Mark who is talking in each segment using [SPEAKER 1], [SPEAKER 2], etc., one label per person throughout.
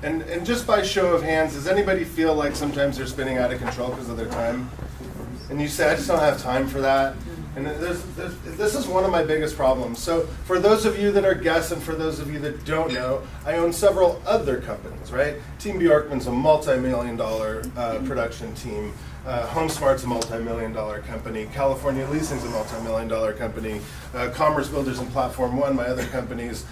[SPEAKER 1] And just by show of hands, does anybody feel like sometimes they're spinning out of control because of their time? And you say, I just don't have time for that. And this is one of my biggest problems. So for those of you that are guests and for those of you that don't know, I own several other companies, right? Team Bjorkman's a multi-million-dollar production team. HomeSmart's a multi-million-dollar company. California Leasing's a multi-million-dollar company. Commerce Builders and Platform One, my other companies.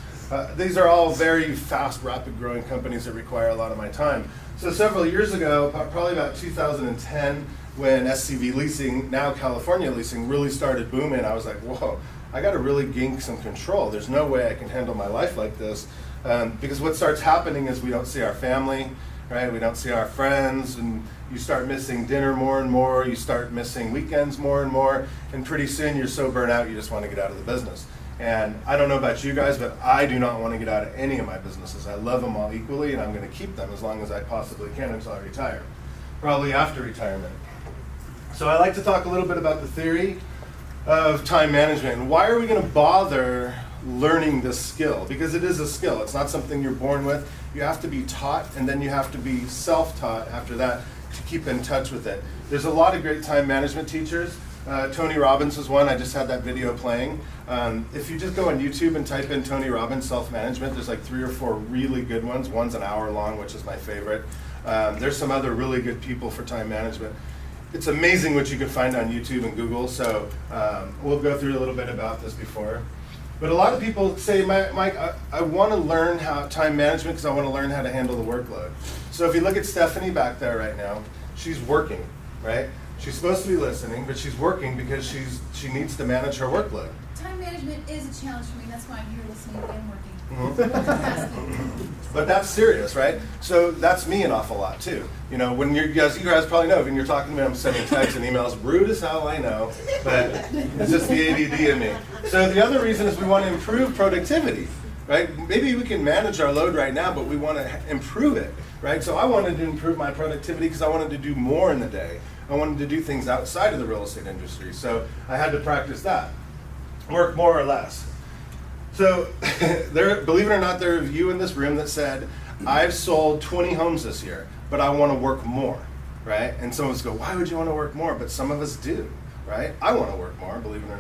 [SPEAKER 1] These are all very fast, rapid-growing companies that require a lot of my time. So several years ago, probably about 2010, when SCV Leasing, now California Leasing, really started booming, I was like, whoa, I got to really gain some control. There's no way I can handle my life like this. Because what starts happening is we don't see our family, right? We don't see our friends, and you start missing dinner more and more. You start missing weekends more and more, and pretty soon you're so burnt out you just want to get out of the business. And I don't know about you guys, but I do not want to get out of any of my businesses. I love them all equally, and I'm going to keep them as long as I possibly can until I retire, probably after retirement. So I like to talk a little bit about the theory of time management. And why are we going to bother learning this skill? Because it is a skill. It's not something you're born with. You have to be taught, and then you have to be self-taught after that to keep in touch with it. There's a lot of great time management teachers. Tony Robbins is one. I just had that video playing. If you just go on YouTube and type in Tony Robbins self-management, there's like 3 or 4 really good ones. One's an hour long, which is my favorite. There's some other really good people for time management. It's amazing what you can find on YouTube and Google, so we'll go through a little bit about this before. But a lot of people say, Mike, I want to learn how time management because I want to learn how to handle the workload. So if you look at Stephanie back there right now, she's working, right? She's supposed to be listening, but she's working because she needs to manage her workload.
[SPEAKER 2] Time management is a challenge for me. That's why I'm here listening and working.
[SPEAKER 1] But that's serious, right? So that's me an awful lot too. You know, when you guys probably know when you're talking to me, I'm sending texts and emails. Rude as hell, I know, but it's just the ADD in me. So the other reason is we want to improve productivity, right? Maybe we can manage our load right now, but we want to improve it, right? So I wanted to improve my productivity because I wanted to do more in the day. I wanted to do things outside of the real estate industry, so I had to practice that. Work more or less. So, believe it or not, there are you in this room that said, I've sold 20 homes this year, but I want to work more, right? And some of us go, why would you want to work more? But some of us do, right? I want to work more, believe it or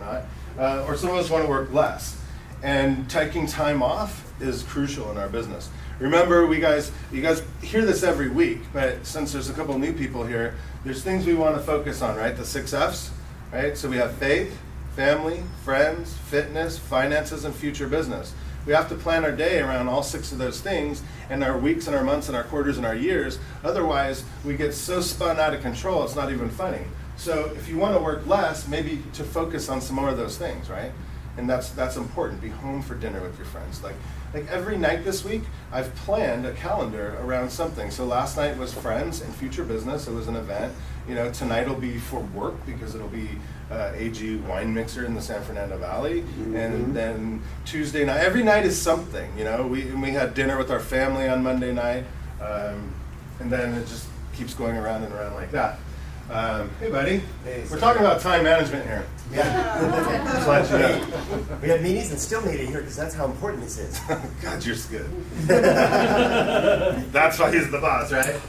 [SPEAKER 1] not. Or some of us want to work less. And taking time off is crucial in our business. Remember, you guys hear this every week, but since there's a couple new people here, there's things we want to focus on, right? The 6 F's, right? So we have faith, family, friends, fitness, finances, and future business. We have to plan our day around all 6 of those things, and our weeks and our months and our quarters and our years. Otherwise, we get so spun out of control, it's not even funny. So if you want to work less, maybe to focus on some more of those things, right? And that's important. Be home for dinner with your friends. Like every night this week, I've planned a calendar around something. So last night was friends and future business. It was an event. You know, tonight will be for work because it'll be AG Wine Mixer in the San Fernando Valley. Mm-hmm. And then Tuesday night, every night is something. You know, we had dinner with our family on Monday night, and then it just keeps going around and around like that. Hey, buddy.
[SPEAKER 3] Hey,
[SPEAKER 1] we're talking about time management here.
[SPEAKER 3] Yeah.
[SPEAKER 1] Just let you know.
[SPEAKER 3] We have meetings and still need it here because that's how important this is.
[SPEAKER 1] God, you're good. That's why he's the boss, right?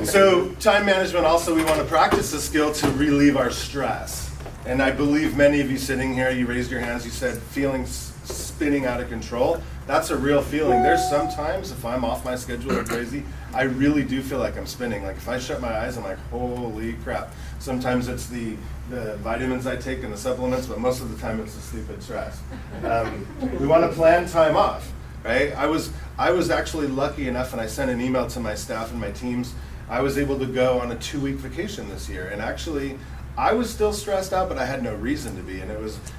[SPEAKER 1] So time management also, we want to practice the skill to relieve our stress. And I believe many of you sitting here, you raised your hands, you said feeling spinning out of control. That's a real feeling. There's sometimes if I'm off my schedule or crazy, I really do feel like I'm spinning. Like if I shut my eyes, I'm like, holy crap. Sometimes it's the vitamins I take and the supplements, but most of the time it's the stupid stress. We want to plan time off, right? I was actually lucky enough, and I sent an email to my staff and my teams. I was able to go on a 2-week vacation this year, and actually I was still stressed out, but I had no reason to be, and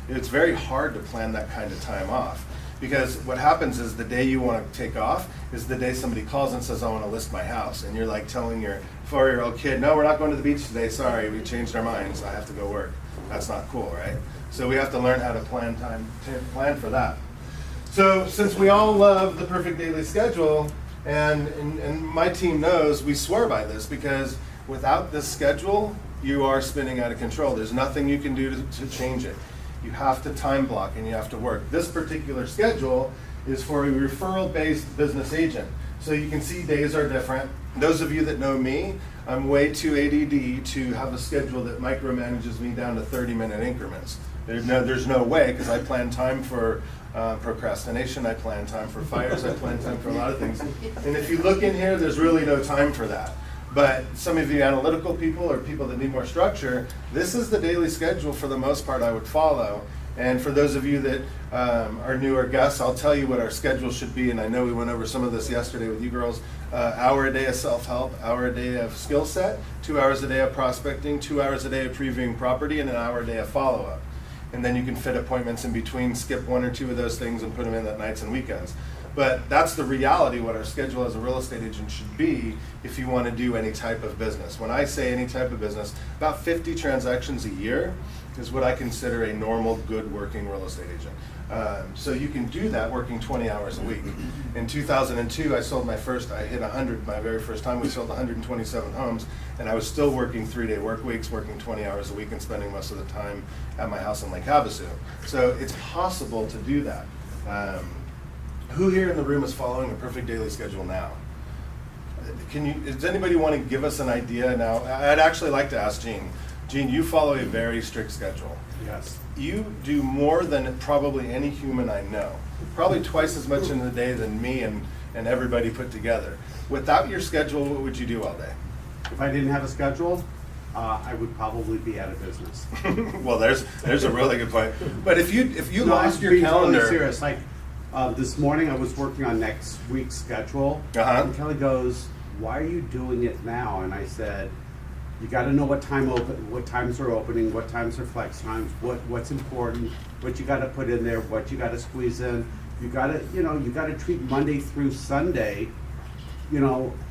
[SPEAKER 1] it's very hard to plan that kind of time off. Because what happens is the day you want to take off is the day somebody calls and says, I want to list my house. And you're like telling your 4-year-old kid, no, we're not going to the beach today. Sorry, we changed our minds. I have to go work. That's not cool, right? So we have to learn how to plan for that. So since we all love the perfect daily schedule, and my team knows, we swear by this because without this schedule, you are spinning out of control. There's nothing you can do to change it. You have to time block and you have to work. This particular schedule is for a referral-based business agent. So you can see days are different. Those of you that know me, I'm way too ADD to have a schedule that micromanages me down to 30-minute increments. There's no way, because I plan time for procrastination, I plan time for fires, I plan time for a lot of things. And if you look in here, there's really no time for that. But some of you analytical people or people that need more structure, this is the daily schedule for the most part I would follow. And for those of you that are newer guests, I'll tell you what our schedule should be. And I know we went over some of this yesterday with you girls. Hour a day of self-help, hour a day of skill set, 2 hours a day of prospecting, 2 hours a day of previewing property, and an hour a day of follow-up. And then you can fit appointments in between, skip 1 or 2 of those things and put them in at nights and weekends. But that's the reality, what our schedule as a real estate agent should be if you want to do any type of business. When I say any type of business, about 50 transactions a year is what I consider a normal, good working real estate agent. So you can do that working 20 hours a week. In 2002, I hit 100 my very first time. We sold 127 homes, and I was still working 3-day work weeks, working 20 hours a week and spending most of the time at my house in Lake Havasu. So it's possible to do that. Who here in the room is following a perfect daily schedule now? Does anybody want to give us an idea now? I'd actually like to ask Gene. Gene, you follow a very strict schedule.
[SPEAKER 4] Yes.
[SPEAKER 1] You do more than probably any human I know. Probably twice as much in the day than me and everybody put together. Without your schedule, what would you do all day?
[SPEAKER 4] If I didn't have a schedule, I would probably be out of business.
[SPEAKER 1] Well, there's a really good point. But if you
[SPEAKER 4] No,
[SPEAKER 1] lost
[SPEAKER 4] I'm
[SPEAKER 1] your
[SPEAKER 4] being
[SPEAKER 1] calendar,
[SPEAKER 4] Totally serious. Like this morning, I was working on next week's schedule,
[SPEAKER 1] Uh-huh.
[SPEAKER 4] and Kelly goes, "Why are you doing it now?" And I said, "You got to know what times are opening, what times are flex times, what's important, what you got to put in there, what you got to squeeze in. You got to treat Monday through Sunday,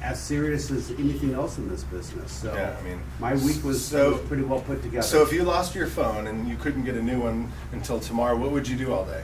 [SPEAKER 4] as serious as anything else in this business." So
[SPEAKER 1] Yeah, I mean,
[SPEAKER 4] my week was pretty well put together.
[SPEAKER 1] so if you lost your phone and you couldn't get a new one until tomorrow, what would you do all day?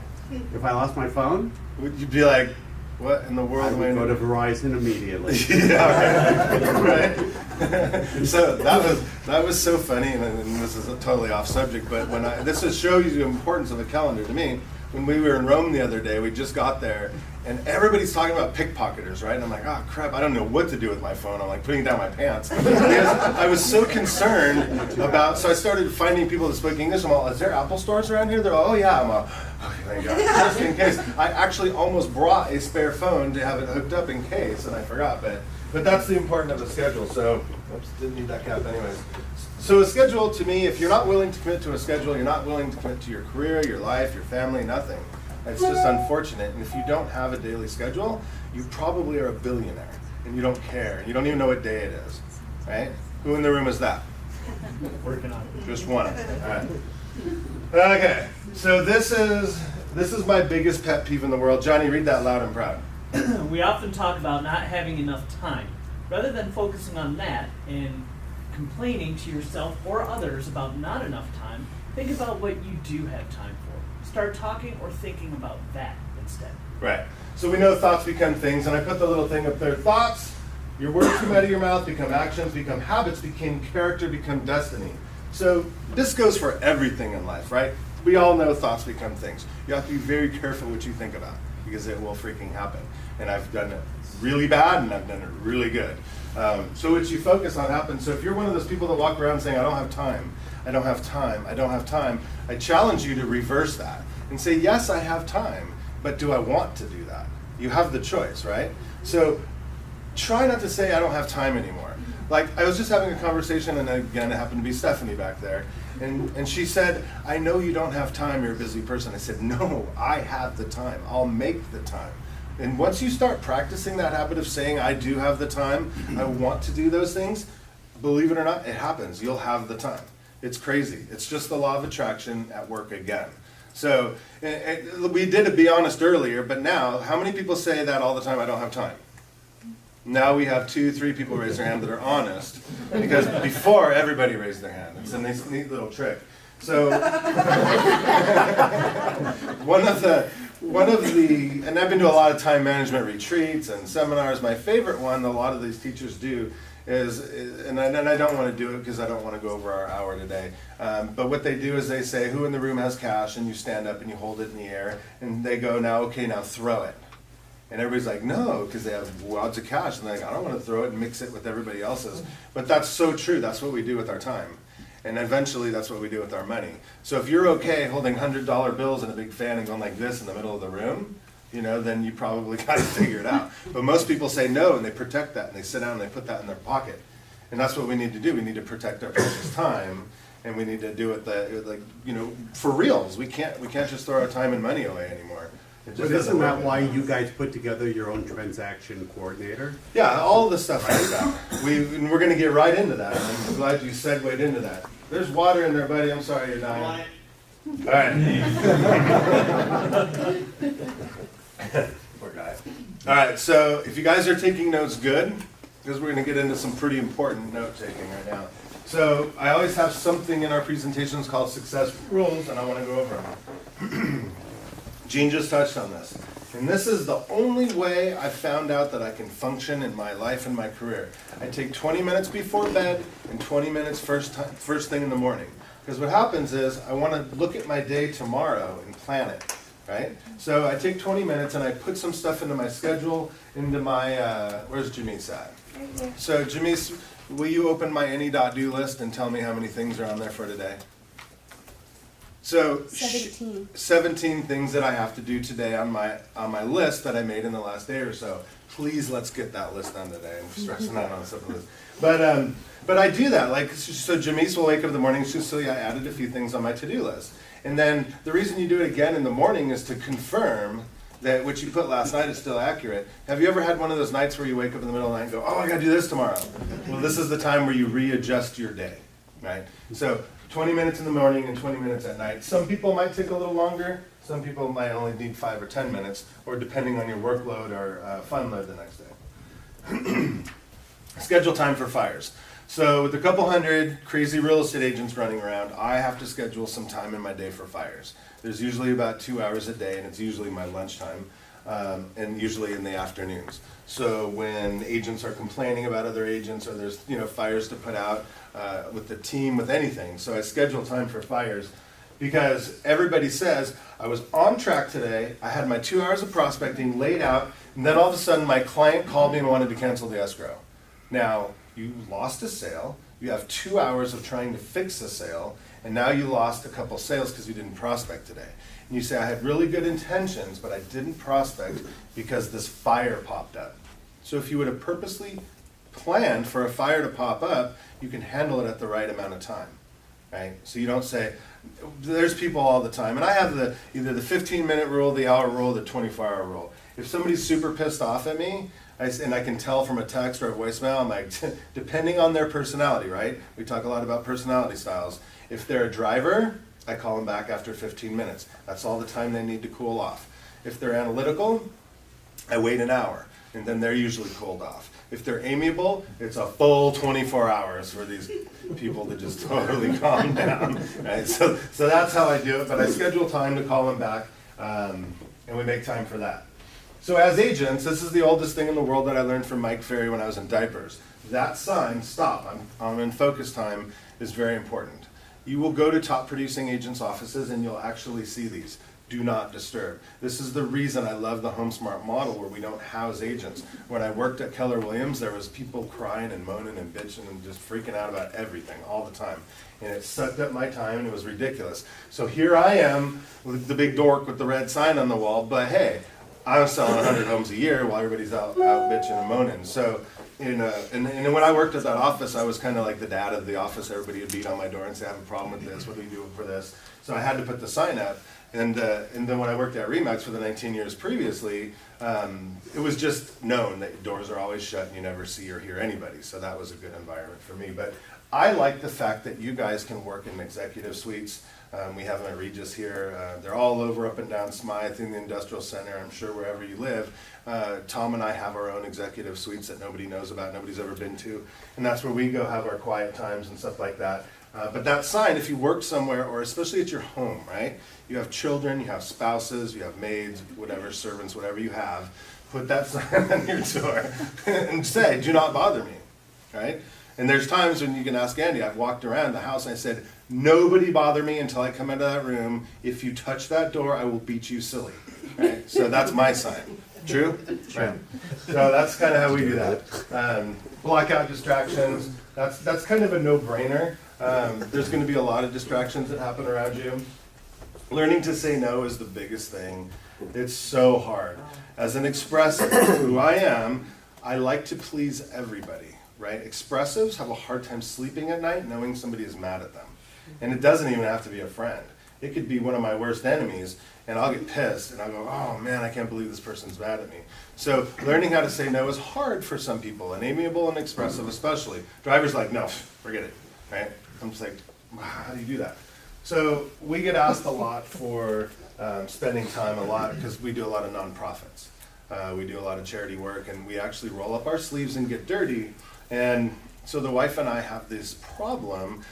[SPEAKER 4] If I lost my phone,
[SPEAKER 1] Would you be like, what in the world
[SPEAKER 4] I
[SPEAKER 1] am I
[SPEAKER 4] would go to
[SPEAKER 1] doing?
[SPEAKER 4] Verizon immediately.
[SPEAKER 1] Yeah, right. So that was so funny, and this is totally off subject, but this just shows you the importance of a calendar to me. When we were in Rome the other day, we just got there, and everybody's talking about pickpocketers, right? And I'm like, oh crap, I don't know what to do with my phone. I'm like putting down my pants. Because I was so concerned about, so I started finding people that spoke English. I'm all, is there Apple stores around here? They're all, oh yeah. I'm all, okay, thank God. Just in case. I actually almost brought a spare phone to have it hooked up in case, and I forgot. But that's the importance of a schedule. So, oops, didn't need that cap anyways. So a schedule, to me, if you're not willing to commit to a schedule, you're not willing to commit to your career, your life, your family, nothing. It's just unfortunate. And if you don't have a daily schedule, you probably are a billionaire, and you don't care. And you don't even know what day it is, right? Who in the room is that?
[SPEAKER 5] Working on it.
[SPEAKER 1] Just one. All right. Okay. So this is my biggest pet peeve in the world. Johnny, read that loud and proud.
[SPEAKER 5] We often talk about not having enough time. Rather than focusing on that and complaining to yourself or others about not enough time, think about what you do have time for. Start talking or thinking about that instead.
[SPEAKER 1] Right. So we know thoughts become things, and I put the little thing up there. Thoughts, your words come out of your mouth, become actions, become habits, become character, become destiny. So this goes for everything in life, right? We all know thoughts become things. You have to be very careful what you think about, because it will freaking happen. And I've done it really bad, and I've done it really good. So what you focus on happens. So if you're one of those people that walk around saying, I don't have time, I don't have time, I don't have time, I challenge you to reverse that and say, yes, I have time, but do I want to do that? You have the choice, right? So try not to say I don't have time anymore. Like, I was just having a conversation, and again, it happened to be Stephanie back there, and she said, I know you don't have time, you're a busy person. I said, no, I have the time. I'll make the time. And once you start practicing that habit of saying, I do have the time, I want to do those things, believe it or not, it happens. You'll have the time. It's crazy. It's just the law of attraction at work again. So we did a Be Honest earlier, but now, how many people say that all the time, I don't have time? Now we have 2-3 people raise their hand that are honest, because before everybody raised their hand. It's a nice, neat little trick. So one of the, and I've been to a lot of time management retreats and seminars. My favorite one that a lot of these teachers do is, and I don't want to do it because I don't want to go over our hour today, but what they do is they say, who in the room has cash? And you stand up and you hold it in the air, and they go, now, okay, now throw it. And everybody's like, no, because they have wads of cash, and they're like, I don't want to throw it and mix it with everybody else's. But that's so true. That's what we do with our time. And eventually, that's what we do with our money. So if you're okay holding $100 bills in a big fan and going like this in the middle of the room, you know, then you probably got to figure it out. But most people say no, and they protect that, and they sit down and they put that in their pocket. And that's what we need to do. We need to protect our precious time, and we need to do it like, you know, for reals. We can't just throw our time and money away anymore. It just
[SPEAKER 4] But
[SPEAKER 1] doesn't
[SPEAKER 4] isn't that
[SPEAKER 1] work
[SPEAKER 4] why
[SPEAKER 1] anymore.
[SPEAKER 4] you guys put together your own transaction coordinator?
[SPEAKER 1] Yeah, all the stuff like that. And we're going to get right into that. I'm glad you segued into that. There's water in there, buddy. I'm sorry you're dying. All right. Poor guy. All right, so if you guys are taking notes, good, because we're going to get into some pretty important note taking right now. So I always have something in our presentations called success rules, and I want to go over them. Gene just touched on this. And this is the only way I found out that I can function in my life and my career. I take 20 minutes before bed and 20 minutes first thing in the morning. Because what happens is I want to look at my day tomorrow and plan it, right? So I take 20 minutes and I put some stuff into my schedule, into my, where's Jamise at?
[SPEAKER 6] Right here.
[SPEAKER 1] So Jamise, will you open my any.do list and tell me how many things are on there for today? So
[SPEAKER 6] 17.
[SPEAKER 1] 17 things that I have to do today on my list that I made in the last day or so. Please, let's get that list done today. I'm stressing out on some of this. But I do that. Like, so Jamise will wake up in the morning. She'll say, I added a few things on my to-do list. And then the reason you do it again in the morning is to confirm that what you put last night is still accurate. Have you ever had one of those nights where you wake up in the middle of the night and go, oh, I got to do this tomorrow? Well, this is the time where you readjust your day, right? So 20 minutes in the morning and 20 minutes at night. Some people might take a little longer. Some people might only need 5 or 10 minutes, or depending on your workload or fun load the next day. Schedule time for fires. So with a couple hundred crazy real estate agents running around, I have to schedule some time in my day for fires. There's usually about 2 hours a day, and it's usually my lunchtime, and usually in the afternoons. So when agents are complaining about other agents, or there's fires to put out with the team, with anything, so I schedule time for fires because everybody says I was on track today. I had my 2 hours of prospecting laid out, and then all of a sudden my client called me and wanted to cancel the escrow. Now you lost a sale. You have 2 hours of trying to fix a sale, and now you lost a couple sales because you didn't prospect today. And you say, I had really good intentions, but I didn't prospect because this fire popped up. So if you would have purposely planned for a fire to pop up, you can handle it at the right amount of time, right? So you don't say, there's people all the time, and I have either the 15-minute rule, the hour rule, the 24-hour rule. If somebody's super pissed off at me, and I can tell from a text or a voicemail, I'm like, depending on their personality, right? We talk a lot about personality styles. If they're a driver, I call them back after 15 minutes. That's all the time they need to cool off. If they're analytical, I wait an hour, and then they're usually cooled off. If they're amiable, it's a full 24 hours for these people to just totally calm down, right? So that's how I do it, but I schedule time to call them back, and we make time for that. So as agents, this is the oldest thing in the world that I learned from Mike Ferry when I was in diapers. That sign, stop, I'm in focus time, is very important. You will go to top producing agents' offices and you'll actually see these. Do not disturb. This is the reason I love the HomeSmart model where we don't house agents. When I worked at Keller Williams, there was people crying and moaning and bitching and just freaking out about everything all the time. And it sucked up my time and it was ridiculous. So here I am, with the big dork with the red sign on the wall, but hey, I'm selling 100 homes a year while everybody's out bitching and moaning. So, and when I worked at that office, I was kind of like the dad of the office. Everybody would beat on my door and say, I have a problem with this. What do we do for this? So I had to put the sign up. And then when I worked at Remax for the 19 years previously, it was just known that doors are always shut and you never see or hear anybody. So that was a good environment for me. But I like the fact that you guys can work in executive suites. We have them at Regis here. They're all over up and down Smythe in the industrial center. I'm sure wherever you live. Tom and I have our own executive suites that nobody knows about, nobody's ever been to. And that's where we go have our quiet times and stuff like that. But that sign, if you work somewhere, or especially at your home, right? You have children, you have spouses, you have maids, whatever, servants, whatever you have. Put that sign on your door and say, do not bother me, right? And there's times when you can ask Andy, I've walked around the house and I said, nobody bother me until I come into that room. If you touch that door, I will beat you silly, right? So that's my sign. True? Right. So that's kind of how we do that. Block out distractions. That's kind of a no-brainer. There's going to be a lot of distractions that happen around you. Learning to say no is the biggest thing. It's so hard. As an expressive, who I am, I like to please everybody, right? Expressives have a hard time sleeping at night knowing somebody is mad at them. And it doesn't even have to be a friend. It could be one of my worst enemies, and I'll get pissed, and I'll go, oh man, I can't believe this person's mad at me. So learning how to say no is hard for some people, and amiable and expressive especially. Drivers like, no, forget it, right? I'm just like, how do you do that? So we get asked a lot for spending time a lot, because we do a lot of nonprofits. We do a lot of charity work, and we actually roll up our sleeves and get dirty. And so the wife and I have this problem.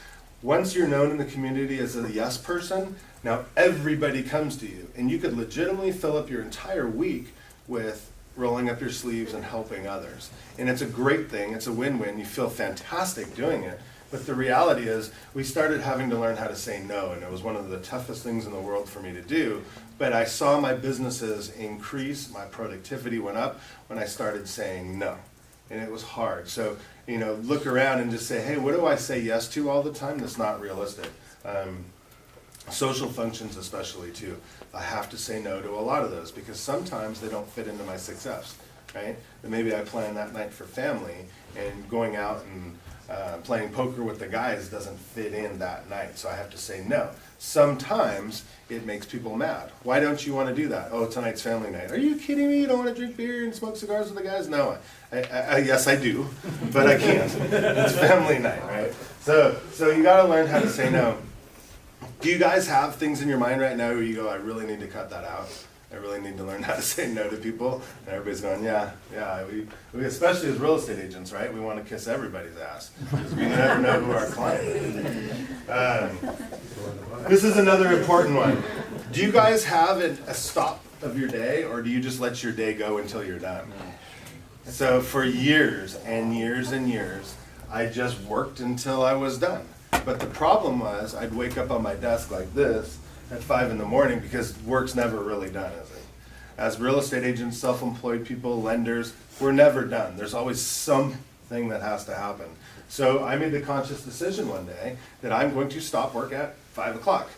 [SPEAKER 1] Once you're known in the community as a yes person, now everybody comes to you, and you could legitimately fill up your entire week with rolling up your sleeves and helping others. And it's a great thing, it's a win-win, you feel fantastic doing it. But the reality is, we started having to learn how to say no, and it was one of the toughest things in the world for me to do. But I saw my businesses increase, my productivity went up when I started saying no. And it was hard. So, look around and just say, hey, what do I say yes to all the time that's not realistic? Social functions especially too. I have to say no to a lot of those because sometimes they don't fit into my success, right? And maybe I plan that night for family, and going out and playing poker with the guys doesn't fit in that night, so I have to say no. Sometimes it makes people mad. Why don't you want to do that? Oh, tonight's family night. Are you kidding me? You don't want to drink beer and smoke cigars with the guys? No, yes I do, but I can't. It's family night, right? So you got to learn how to say no. Do you guys have things in your mind right now where you go, I really need to cut that out? I really need to learn how to say no to people. And everybody's going, yeah. We especially as real estate agents, right? We want to kiss everybody's ass because we never know who our client is. This is another important one. Do you guys have a stop of your day, or do you just let your day go until you're done? So for years and years and years, I just worked until I was done. But the problem was I'd wake up on my desk like this at 5 in the morning because work's never really done, is it? As real estate agents, self-employed people, lenders, we're never done. There's always something that has to happen. So I made the conscious decision one day that I'm going to stop work at 5 o'clock.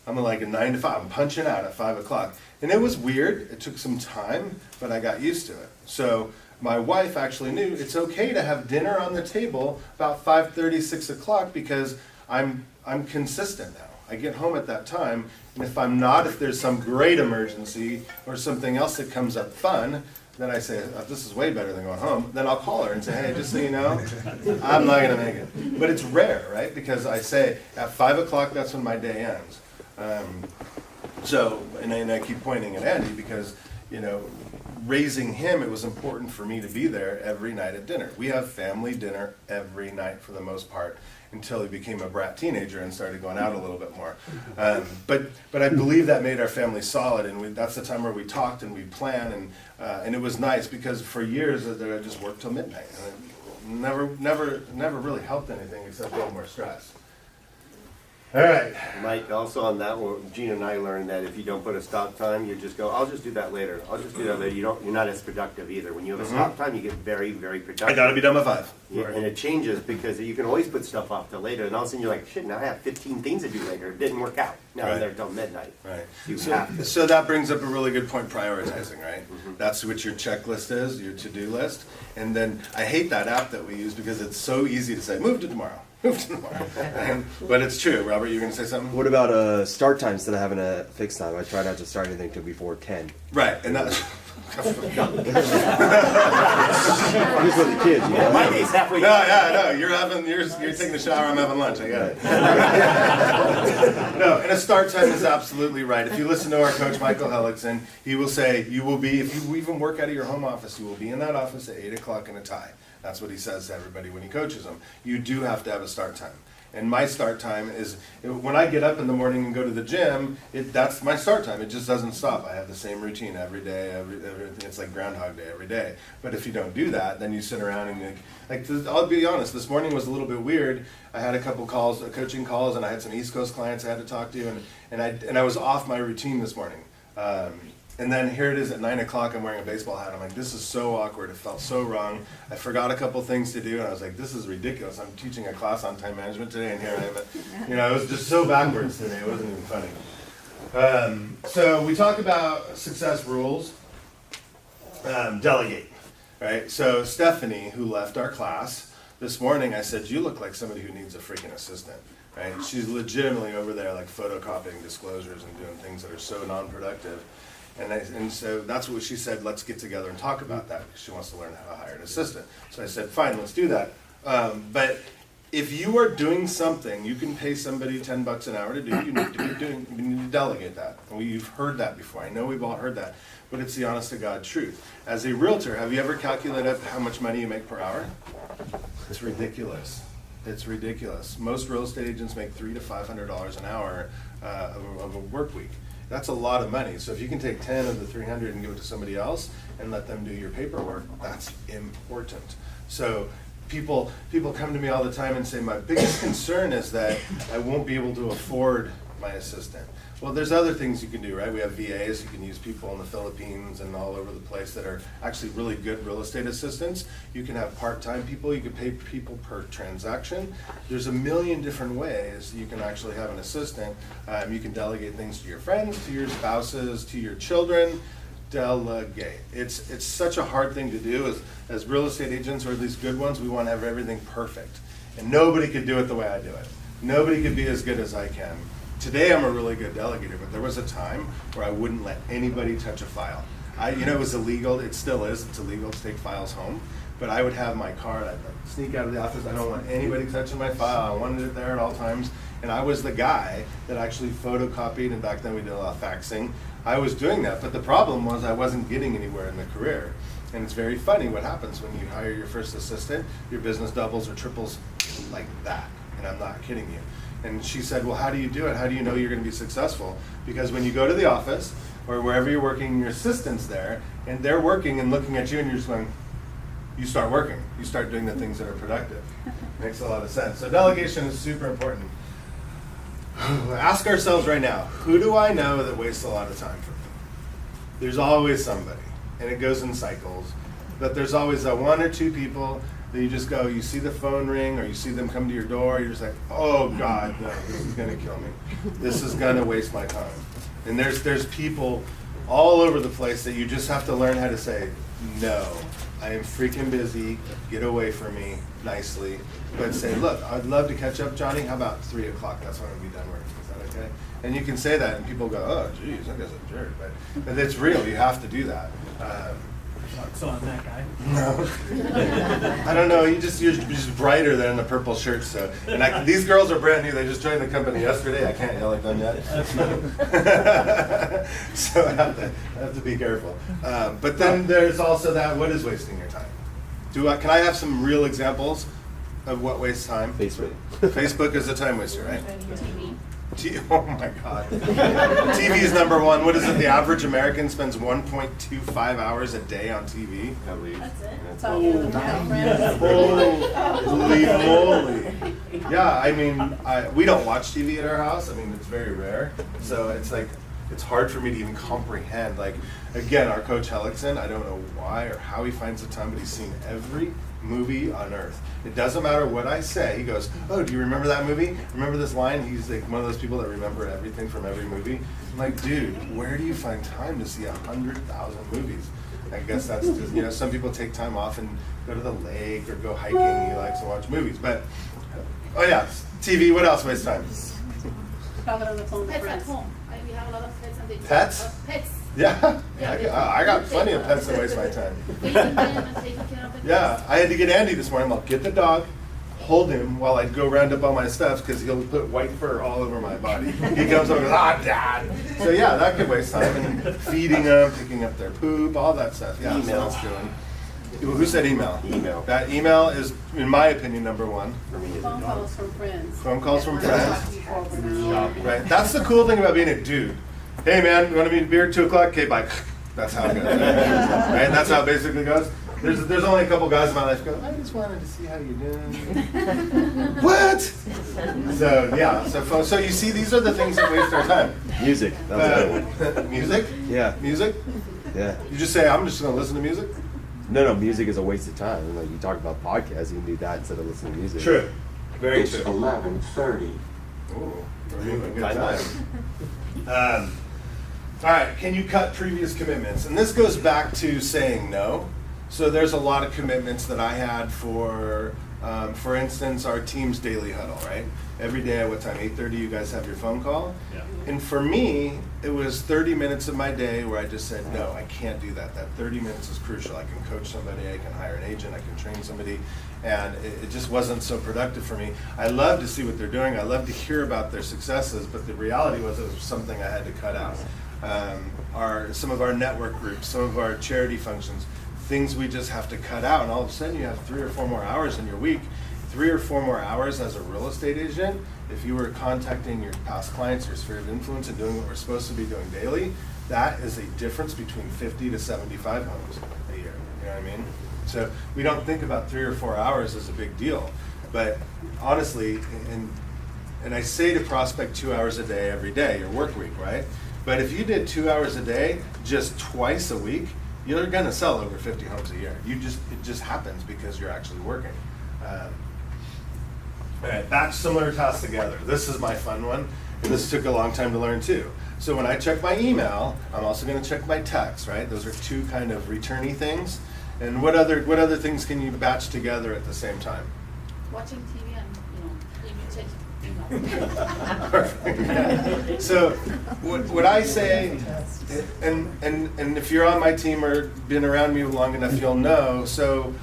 [SPEAKER 1] I'm like a 9 to 5. I'm punching out at 5 o'clock. And it was weird. It took some time, but I got used to it. So my wife actually knew it's okay to have dinner on the table about 5:30, 6 o'clock because I'm consistent now. I get home at that time, and if I'm not, if there's some great emergency or something else that comes up fun, then I say, oh, this is way better than going home. Then I'll call her and say, hey, just so you know, I'm not going to make it. But it's rare, right? Because I say at 5 o'clock, that's when my day ends. And I keep pointing at Andy because, raising him, it was important for me to be there every night at dinner. We have family dinner every night for the most part until he became a brat teenager and started going out a little bit more. But I believe that made our family solid, and that's the time where we talked and we planned, and it was nice because for years I just worked till midnight, and it never really helped anything except build more stress. All right.
[SPEAKER 3] Mike, also on that one, Gina and I learned that if you don't put a stop time, you just go, I'll just do that later. You're not as productive either. When you have a stop time, you get very, very productive.
[SPEAKER 1] I gotta be done by 5.
[SPEAKER 3] Yeah, and it changes because you can always put stuff off till later, and all of a sudden you're like, shit, now I have 15 things to do later. It didn't work out. Now
[SPEAKER 1] Right.
[SPEAKER 3] they're till midnight.
[SPEAKER 1] Right.
[SPEAKER 3] You have to.
[SPEAKER 1] So that brings up a really good point, prioritizing, right? That's what your checklist is, your to-do list. And then I hate that app that we use because it's so easy to say, move to tomorrow. But it's true. Robert, you were going to say something?
[SPEAKER 6] What about start time instead of having a fixed time? I try not to start anything till before 10.
[SPEAKER 1] Right, and that's...
[SPEAKER 6] Just with the kids, you know?
[SPEAKER 3] My day's halfway
[SPEAKER 1] No, you're taking a shower, I'm having lunch, I got it. No, and a start time is absolutely right. If you listen to our coach, Michael Hellickson, he will say, you will be, if you even work out of your home office, you will be in that office at 8 o'clock in a tie. That's what he says to everybody when he coaches them. You do have to have a start time. And my start time is, when I get up in the morning and go to the gym, that's my start time. It just doesn't stop. I have the same routine every day. It's like Groundhog Day every day. But if you don't do that, then you sit around and I'll be honest, this morning was a little bit weird. I had a couple calls, coaching calls, and I had some East Coast clients I had to talk to, and I was off my routine this morning. And then here it is at 9 o'clock, I'm wearing a baseball hat. I'm like, this is so awkward. It felt so wrong. I forgot a couple things to do, and I was like, this is ridiculous. I'm teaching a class on time management today, and here I am. You know, it was just so backwards today. It wasn't even funny. So we talk about success rules. Delegate, right? So Stephanie, who left our class this morning, I said, you look like somebody who needs a freaking assistant, right? She's legitimately over there like photocopying disclosures and doing things that are so non-productive. And so that's what she said, let's get together and talk about that, because she wants to learn how to hire an assistant. So I said, fine, let's do that. But if you are doing something, you can pay somebody $10 an hour to do, you need to delegate that. And you've heard that before. I know we've all heard that, but it's the honest to God truth. As a realtor, have you ever calculated how much money you make per hour? It's ridiculous. It's ridiculous. Most real estate agents make $300 to $500 an hour of a work week. That's a lot of money. So if you can take 10 of the 300 and give it to somebody else and let them do your paperwork, that's important. So people come to me all the time and say, my biggest concern is that I won't be able to afford my assistant. Well, there's other things you can do, right? We have VAs. You can use people in the Philippines and all over the place that are actually really good real estate assistants. You can have part-time people. You can pay people per transaction. There's a million different ways you can actually have an assistant. You can delegate things to your friends, to your spouses, to your children. Delegate. It's such a hard thing to do. As real estate agents, or at least good ones, we want to have everything perfect. And nobody could do it the way I do it. Nobody could be as good as I can. Today I'm a really good delegator, but there was a time where I wouldn't let anybody touch a file. It was illegal, it still is, it's illegal to take files home, but I would have my card, I'd sneak out of the office, I don't want anybody touching my file, I wanted it there at all times, and I was the guy that actually photocopied, and back then we did a lot of faxing. I was doing that, but the problem was I wasn't getting anywhere in the career. And it's very funny what happens when you hire your first assistant, your business doubles or triples like that, and I'm not kidding you. And she said, well, how do you do it? How do you know you're going to be successful? Because when you go to the office or wherever you're working, your assistant's there, and they're working and looking at you, and you're just going, you start working. You start doing the things that are productive. Makes a lot of sense. So delegation is super important. Ask ourselves right now, who do I know that wastes a lot of time for me? There's always somebody, and it goes in cycles. But there's always that one or two people that you just go, you see the phone ring or you see them come to your door, you're just like, oh God, no, this is gonna kill me. This is gonna waste my time. And there's people all over the place that you just have to learn how to say, no, I am freaking busy, get away from me nicely. But say, look, I'd love to catch up, Johnny, how about 3 o'clock? That's when I'll be done working, is that okay? And you can say that and people go, oh geez, that guy's a jerk. But it's real, you have to do that.
[SPEAKER 5] So I'm that guy.
[SPEAKER 1] No, I don't know. You're just brighter than the purple shirt. So, and these girls are brand new. They just joined the company yesterday. I can't yell at them yet. So I have to be careful. But then there's also that. What is wasting your time? Can I have some real examples of what wastes time?
[SPEAKER 6] Facebook.
[SPEAKER 1] Facebook is a time waster, right?
[SPEAKER 2] TV.
[SPEAKER 1] Oh my God. TV is number one. What is it? The average American spends 1.25 hours a day on TV.
[SPEAKER 3] At least.
[SPEAKER 2] That's it.
[SPEAKER 3] That's
[SPEAKER 2] Talking with friends.
[SPEAKER 1] Holy moly. Yeah, I mean, we don't watch TV at our house. I mean, it's very rare. So it's like, it's hard for me to even comprehend. Like, again, our coach Hellickson, I don't know why or how he finds the time, but he's seen every movie on earth. It doesn't matter what I say. He goes, oh, do you remember that movie? Remember this line? He's like one of those people that remember everything from every movie. I'm like, dude, where do you find time to see 100,000 movies? I guess that's just, some people take time off and go to the lake or go hiking. He likes to watch movies. But, oh yeah, TV, what else wastes time?
[SPEAKER 7] Talking on the phone with
[SPEAKER 2] Pets at
[SPEAKER 7] friends.
[SPEAKER 2] home. We have a lot of pets and they
[SPEAKER 1] Pets?
[SPEAKER 2] Pets.
[SPEAKER 1] Yeah,
[SPEAKER 2] Yeah,
[SPEAKER 1] I got plenty of pets that waste my time.
[SPEAKER 2] Feeding them and taking care of the
[SPEAKER 1] Yeah,
[SPEAKER 2] pets.
[SPEAKER 1] I had to get Andy this morning. I'll get the dog, hold him while I go round up all my stuff because he'll put white fur all over my body. He comes over and goes, Dad. So yeah, that could waste time. And feeding them, picking up their poop, all that stuff. Yeah,
[SPEAKER 3] Email.
[SPEAKER 1] so that's doing. Who said email?
[SPEAKER 3] Email.
[SPEAKER 1] That email is, in my opinion, number one.
[SPEAKER 3] For me,
[SPEAKER 7] Phone calls from friends.
[SPEAKER 1] Phone calls from friends.
[SPEAKER 3] shopping.
[SPEAKER 1] Right. That's the cool thing about being a dude. Hey man, you want to meet a beer at 2 o'clock? Okay, bye. That's how it goes. Right? That's how it basically goes. There's only a couple guys in my life who go, I just wanted to see how you're doing. What? So yeah, so you see, these are the things that waste our time.
[SPEAKER 6] Music. That was a good one.
[SPEAKER 1] Music?
[SPEAKER 6] Yeah.
[SPEAKER 1] Music?
[SPEAKER 6] Yeah.
[SPEAKER 1] You just say, I'm just gonna listen to music?
[SPEAKER 6] No, music is a waste of time. Like you talk about podcasts, you can do that instead of listening to music.
[SPEAKER 1] True. Very
[SPEAKER 8] It's
[SPEAKER 1] true.
[SPEAKER 8] 11:30.
[SPEAKER 1] Ooh, we're having a good
[SPEAKER 3] Time.
[SPEAKER 1] time. All right, can you cut previous commitments? And this goes back to saying no. So there's a lot of commitments that I had for instance, our team's daily huddle, right? Every day at what time? 8:30, you guys have your phone call?
[SPEAKER 5] Yeah.
[SPEAKER 1] And for me, it was 30 minutes of my day where I just said, no, I can't do that. That 30 minutes is crucial. I can coach somebody, I can hire an agent, I can train somebody, and it just wasn't so productive for me. I love to see what they're doing. I love to hear about their successes, but the reality was it was something I had to cut out. Some of our network groups, some of our charity functions, things we just have to cut out, and all of a sudden you have 3 or 4 more hours in your week. 3 or 4 more hours as a real estate agent, if you were contacting your past clients, your sphere of influence, and doing what we're supposed to be doing daily, that is a difference between 50 to 75 homes a year. You know what I mean? So we don't think about 3 or 4 hours as a big deal, but honestly, and I say to prospect 2 hours a day every day, your work week, right? But if you did 2 hours a day, just twice a week, you're gonna sell over 50 homes a year. It just happens because you're actually working. All right, batch similar tasks together. This is my fun one, and this took a long time to learn too. So when I check my email, I'm also gonna check my text, right? Those are 2 kind of returney things. And what other things can you batch together at the same time?
[SPEAKER 7] Watching TV and, check.
[SPEAKER 1] So what I say, and if you're on my team or been around me long enough, you'll know. So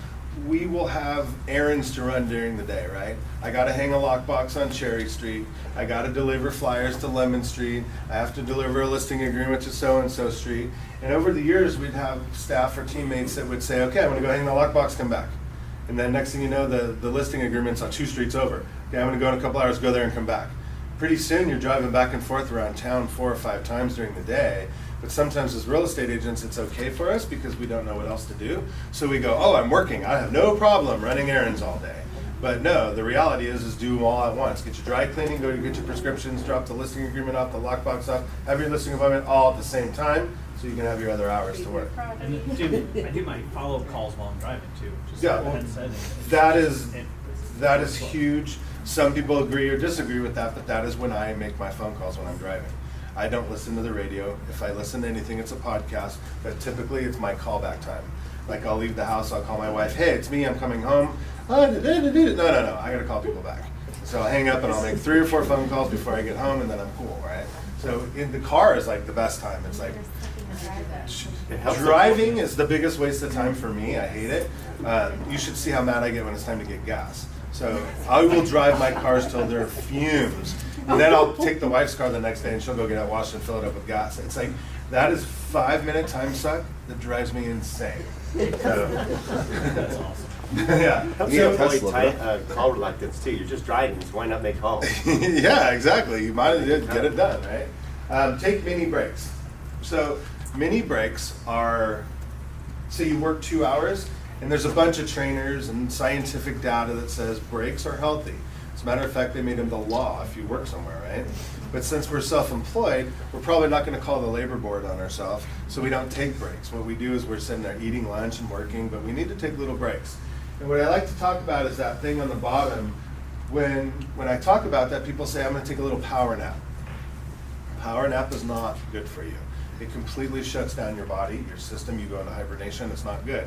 [SPEAKER 1] we will have errands to run during the day, right? I got to hang a lockbox on Cherry Street. I got to deliver flyers to Lemon Street. I have to deliver a listing agreement to so-and-so street. And over the years, we'd have staff or teammates that would say, okay, I'm going to go hang the lockbox, come back. And then next thing you know, the listing agreement's on 2 streets over. Okay, I'm going to go in a couple hours, go there and come back. Pretty soon, you're driving back and forth around town 4 or 5 times during the day. But sometimes as real estate agents, it's okay for us because we don't know what else to do. So we go, oh, I'm working. I have no problem running errands all day. But no, the reality is do them all at once. Get your dry cleaning, go to get your prescriptions, drop the listing agreement off, the lockbox off, have your listing appointment all at the same time so you can have your other hours to work.
[SPEAKER 5] And I do my follow-up calls while I'm driving too. Just
[SPEAKER 1] Yeah,
[SPEAKER 5] like Ben said.
[SPEAKER 1] That is huge. Some people agree or disagree with that, but that is when I make my phone calls when I'm driving. I don't listen to the radio. If I listen to anything, it's a podcast, but typically it's my callback time. Like I'll leave the house, I'll call my wife, hey, it's me, I'm coming home. No, I gotta call people back. So I'll hang up and I'll make 3 or 4 phone calls before I get home and then I'm cool, right? So in the car is like the best time. It's like, driving is the biggest waste of time for me. I hate it. You should see how mad I get when it's time to get gas. So I will drive my cars till they're fumes. And then I'll take the wife's car the next day and she'll go get it washed and fill it up with gas. It's like, that is 5-minute time suck that drives me insane. So,
[SPEAKER 5] That's awesome.
[SPEAKER 1] yeah.
[SPEAKER 3] Helps
[SPEAKER 6] You
[SPEAKER 3] you
[SPEAKER 6] need a
[SPEAKER 3] avoid
[SPEAKER 6] Tesla,
[SPEAKER 3] call reluctance too. You're just driving, so why not make calls?
[SPEAKER 1] Yeah, exactly. You might as well get it done, right? Take mini breaks. So mini breaks are, say you work 2 hours, and there's a bunch of trainers and scientific data that says breaks are healthy. As a matter of fact, they made them the law if you work somewhere, right? But since we're self-employed, we're probably not going to call the labor board on ourselves, so we don't take breaks. What we do is we're sitting there eating lunch and working, but we need to take little breaks. And what I like to talk about is that thing on the bottom. When I talk about that, people say, I'm going to take a little power nap. Power nap is not good for you. It completely shuts down your body, your system, you go into hibernation, it's not good.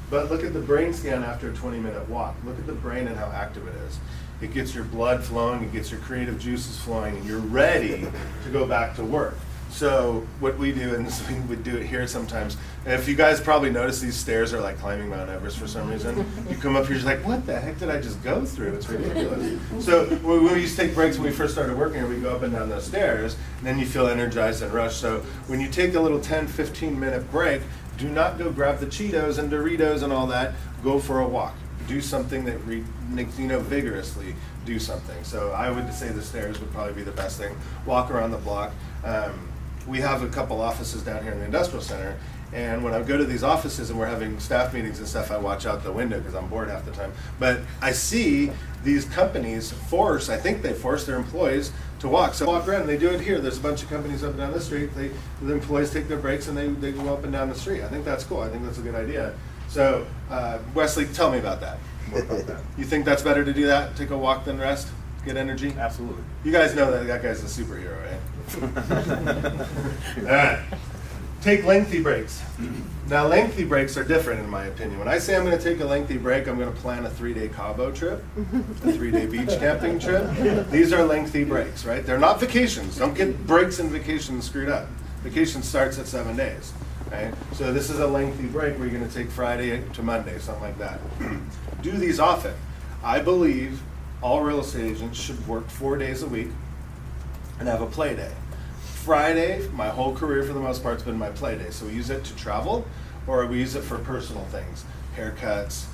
[SPEAKER 1] But look at the brain scan after a 20-minute walk. Look at the brain and how active it is. It gets your blood flowing, it gets your creative juices flowing, and you're ready to go back to work. So what we do, and we would do it here sometimes, and if you guys probably notice these stairs are like climbing Mount Everest for some reason. You come up here, you're like, what the heck did I just go through? It's ridiculous. So when we used to take breaks when we first started working here, we go up and down those stairs, and then you feel energized and rushed. So when you take a little 10, 15-minute break, do not go grab the Cheetos and Doritos and all that. Go for a walk. Do something that vigorously do something. So I would say the stairs would probably be the best thing. Walk around the block. we have a couple offices down here in the industrial center, and when I go to these offices and we're having staff meetings and stuff, I watch out the window because I'm bored half the time. But I see these companies I think they force their employees to walk. So walk around, and they do it here. There's a bunch of companies up and down the street. The employees take their breaks and they go up and down the street. I think that's cool. I think that's a good idea. So Wesley, tell me about that. More about that. You think that's better to do that? Take a walk than rest? Get energy?
[SPEAKER 8] Absolutely.
[SPEAKER 1] You guys know that guy's a superhero, right? All right. Take lengthy breaks. Now, lengthy breaks are different in my opinion. When I say I'm going to take a lengthy break, I'm going to plan a 3-day Cabo trip, a 3-day beach camping trip. These are lengthy breaks, right? They're not vacations. Don't get breaks and vacations screwed up. Vacation starts at 7 days, right? So this is a lengthy break where you're going to take Friday to Monday, something like that. Do these often. I believe all real estate agents should work 4 days a week and have a play day. Friday, my whole career for the most part has been my play day. So we use it to travel, or we use it for personal things, haircuts,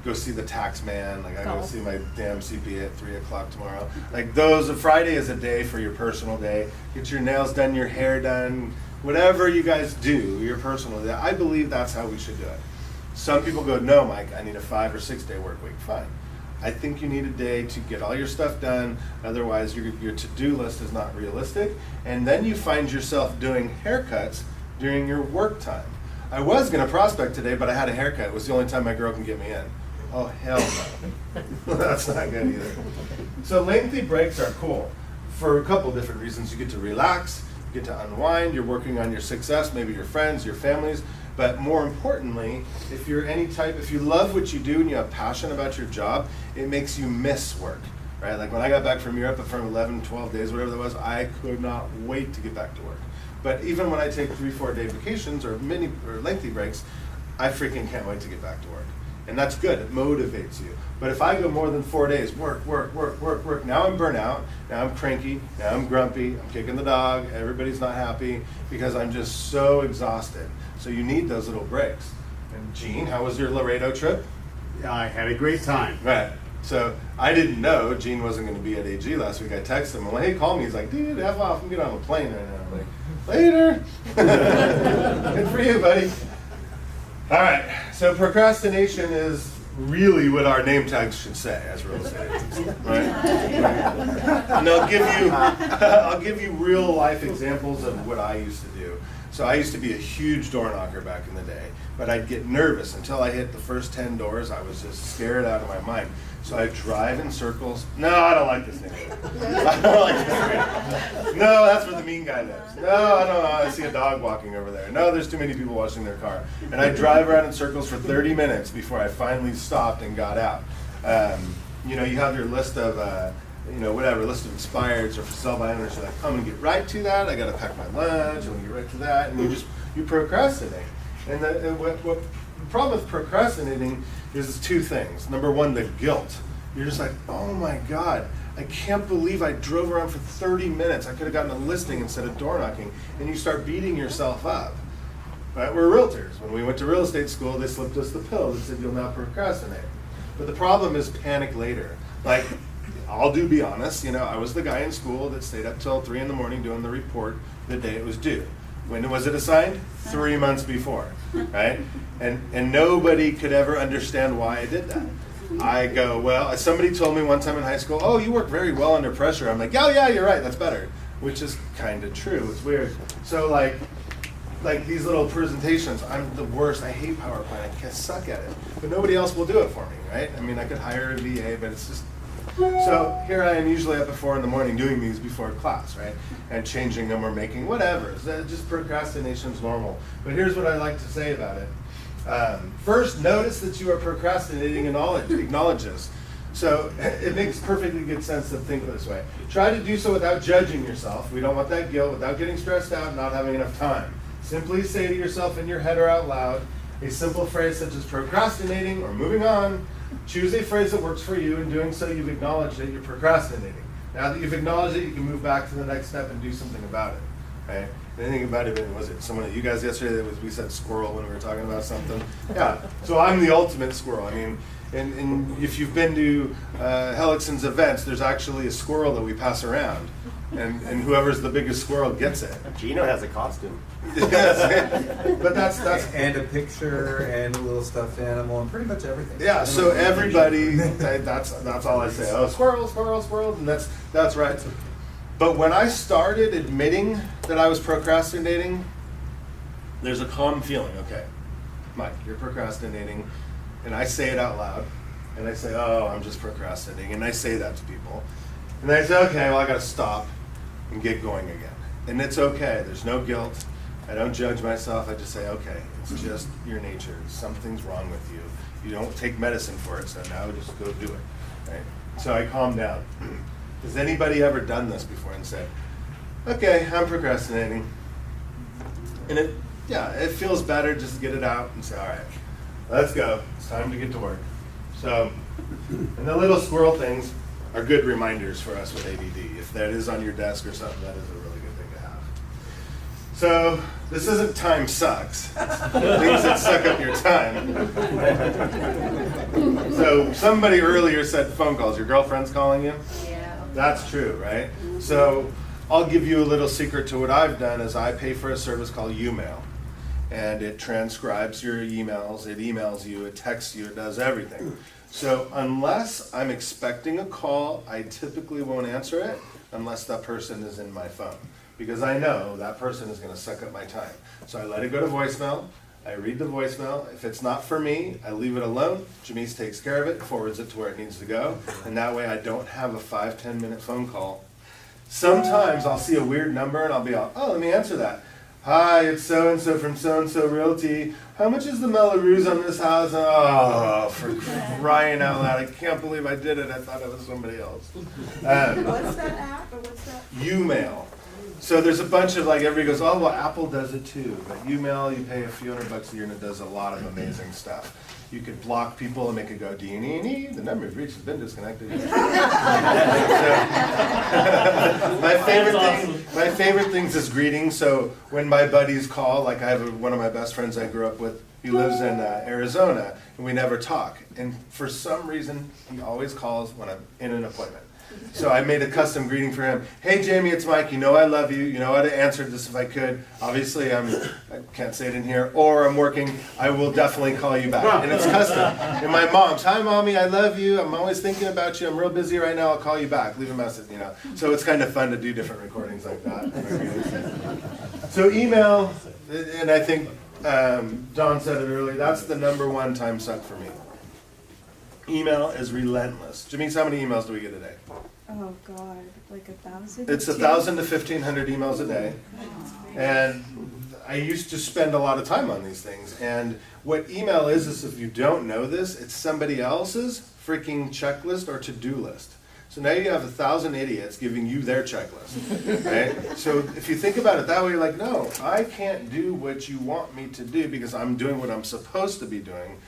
[SPEAKER 1] go see the tax man. Like I go see my damn CPA at 3 o'clock tomorrow. Like Friday is a day for your personal day. Get your nails done, your hair done, whatever you guys do, your personal day. I believe that's how we should do it. Some people go, no, Mike, I need a 5 or 6 day work week. Fine. I think you need a day to get all your stuff done, otherwise your to-do list is not realistic, and then you find yourself doing haircuts during your work time. I was going to prospect today, but I had a haircut. It was the only time my girl can get me in. Oh, hell no. That's not good either. So lengthy breaks are cool for a couple different reasons. You get to relax, you get to unwind, you're working on your success, maybe your friends, your families. But more importantly, if you love what you do and you have passion about your job, it makes you miss work, right? Like when I got back from Europe from 11, 12 days, whatever that was, I could not wait to get back to work. But even when I take 3-4 day vacations or lengthy breaks, I freaking can't wait to get back to work. And that's good, it motivates you. But if I go more than 4 days, work, now I'm burnt out, now I'm cranky, now I'm grumpy, I'm kicking the dog, everybody's not happy because I'm just so exhausted. So you need those little breaks. And Gene, how was your Laredo trip?
[SPEAKER 4] I had a great time.
[SPEAKER 1] Right. So I didn't know Gene wasn't going to be at AG last week. I texted him. I'm like, hey, call me. He's like, dude, F off. I'm getting on a plane right now. I'm like, later. Good for you, buddy. All right. So procrastination is really what our name tags should say as real estate agents, right? And I'll give you real life examples of what I used to do. So I used to be a huge door knocker back in the day, but I'd get nervous until I hit the first 10 doors. I was just scared out of my mind. So I'd drive in circles. No, I don't like this neighborhood. I don't like this neighborhood. No, that's where the mean guy lives. No, I don't know. I see a dog walking over there. No, there's too many people washing their car. And I'd drive around in circles for 30 minutes before I finally stopped and got out. You have your list of list of expireds or for sell by owners. You're like, I'm gonna get right to that. I gotta pack my lunch. I'm gonna get right to that, and you procrastinate. And what the problem with procrastinating is 2 things. Number one, the guilt. You're just like, oh my God, I can't believe I drove around for 30 minutes. I could have gotten a listing instead of door knocking, and you start beating yourself up. Right? We're realtors. When we went to real estate school, they slipped us the pill that said you'll not procrastinate. But the problem is panic later. Like, I'll be honest, I was the guy in school that stayed up till 3 in the morning doing the report the day it was due. When was it assigned? 3 months before, right? And nobody could ever understand why I did that. I go, well, somebody told me one time in high school, oh, you work very well under pressure. I'm like, oh yeah, you're right, that's better, which is kind of true. It's weird. So like these little presentations, I'm the worst. I hate PowerPoint. I suck at it. But nobody else will do it for me, right? I mean, I could hire a VA, but it's just... So here I am usually up at 4 in the morning doing these before class, right? And changing them or making whatever. Just procrastination's normal. But here's what I like to say about it. First, notice that you are procrastinating and acknowledge this. So it makes perfectly good sense to think this way. Try to do so without judging yourself. We don't want that guilt, without getting stressed out and not having enough time. Simply say to yourself in your head or out loud a simple phrase such as procrastinating or moving on. Choose a phrase that works for you. In doing so, you've acknowledged that you're procrastinating. Now that you've acknowledged it, you can move back to the next step and do something about it. Right? Anything about it? Was it someone you guys yesterday that we said squirrel when we were talking about something? Yeah. So I'm the ultimate squirrel. I mean, and if you've been to Helixson's events, there's actually a squirrel that we pass around. and whoever's the biggest squirrel gets it.
[SPEAKER 3] Gino has a costume.
[SPEAKER 1] But that's
[SPEAKER 8] And a picture and a little stuffed animal and pretty much everything.
[SPEAKER 1] yeah. So everybody, that's all I say. Oh, squirrel, squirrel, squirrel, and that's right. But when I started admitting that I was procrastinating, there's a calm feeling. Okay, Mike, you're procrastinating, and I say it out loud, and I say, oh, I'm just procrastinating, and I say that to people, and I say, okay, well, I got to stop and get going again, and it's okay. There's no guilt. I don't judge myself. I just say, okay, it's just your nature. Something's wrong with you. You don't take medicine for it, so now just go do it. Right? So I calm down. Has anybody ever done this before and said, okay, I'm procrastinating? And it feels better just to get it out and say, all right, let's go. It's time to get to work. So, and the little squirrel things are good reminders for us with ADD. If that is on your desk or something, that is a really good thing to have. So, this isn't time sucks. Things that suck up your time. So, somebody earlier said phone calls. Your girlfriend's calling you?
[SPEAKER 7] Yeah.
[SPEAKER 1] That's true, right? So I'll give you a little secret to what I've done is I pay for a service called Umail. And it transcribes your emails, it emails you, it texts you, it does everything. So unless I'm expecting a call, I typically won't answer it unless that person is in my phone. Because I know that person is gonna suck up my time. So I let it go to voicemail, I read the voicemail. If it's not for me, I leave it alone. Jamise takes care of it, forwards it to where it needs to go. And that way I don't have a 5-10 minute phone call. Sometimes I'll see a weird number and I'll be all, oh, let me answer that. Hi, it's so-and-so from so-and-so Realty. How much is the Melrose on this house? Oh, for crying out loud. I can't believe I did it. I thought it was somebody else.
[SPEAKER 7] What's that app or what's that?
[SPEAKER 1] Umail. So there's a bunch of everybody goes, oh, well, Apple does it too. But Umail, you pay a few $100 a year and it does a lot of amazing stuff. You could block people and make it go, D-E-E, the number you've reached has been disconnected. My favorite things is greetings. So when my buddies call, like I have one of my best friends I grew up with, he lives in Arizona, and we never talk. And for some reason, he always calls when I'm in an appointment. So I made a custom greeting for him. Hey Jamie, it's Mike. You know I love you. You know I'd have answered this if I could. Obviously, I can't say it in here. Or I'm working. I will definitely call you back. And it's custom. And my mom's, hi mommy, I love you. I'm always thinking about you. I'm real busy right now. I'll call you back. Leave a message. So it's kind of fun to do different recordings like that. So email, and I think John said it earlier. That's the #1 time suck for me. Email is relentless. Jamise, how many emails do we get a day?
[SPEAKER 9] Oh God, like 1,000?
[SPEAKER 1] It's 1,000 to 1,500 emails a day. And I used to spend a lot of time on these things. And what email is if you don't know this, it's somebody else's freaking checklist or to-do list. So now you have 1,000 idiots giving you their checklist, right? So if you think about it that way, you're like, no, I can't do what you want me to do because I'm doing what I'm supposed to be doing.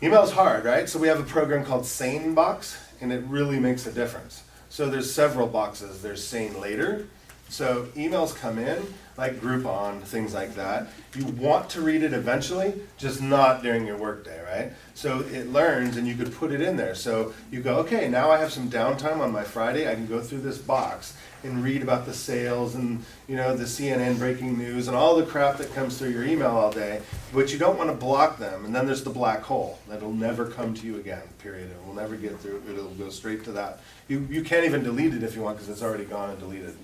[SPEAKER 1] Email's hard, right? So we have a program called SaneBox, and it really makes a difference. So there's several boxes. There's Sane Later. So emails come in, like Groupon, things like that. You want to read it eventually, just not during your workday, right? So it learns, and you could put it in there. So you go, okay, now I have some downtime on my Friday. I can go through this box and read about the sales and the CNN breaking news and all the crap that comes through your email all day. But you don't want to block them. And then there's the black hole that'll never come to you again. Period. It will never get through. It'll go straight to that. You can't even delete it if you want because it's already gone and deleted.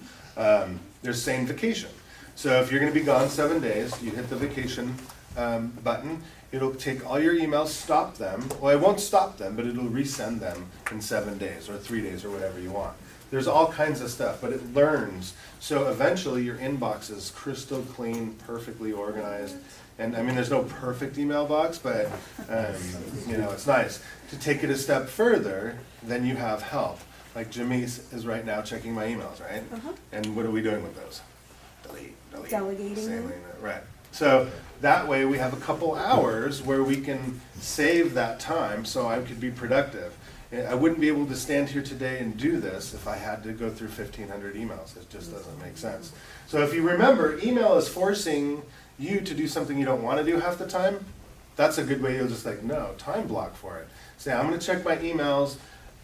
[SPEAKER 1] There's Sane Vacation. So if you're going to be gone 7 days, you hit the vacation button. It'll take all your emails, stop them. Well, it won't stop them, but it'll resend them in 7 days or 3 days or whatever you want. There's all kinds of stuff, but it learns. So eventually your inbox is crystal clean, perfectly organized. And I mean, there's no perfect email box, but it's nice. To take it a step further, then you have help. Like Jamise is right now checking my emails, right? And what are we doing with those? Delete.
[SPEAKER 9] Delegating
[SPEAKER 1] Same
[SPEAKER 9] them.
[SPEAKER 1] way, right. So that way we have a couple hours where we can save that time so I could be productive. I wouldn't be able to stand here today and do this if I had to go through 1,500 emails. It just doesn't make sense. So if you remember, email is forcing you to do something you don't want to do half the time. That's a good way. You'll just no, time block for it. Say, I'm going to check my emails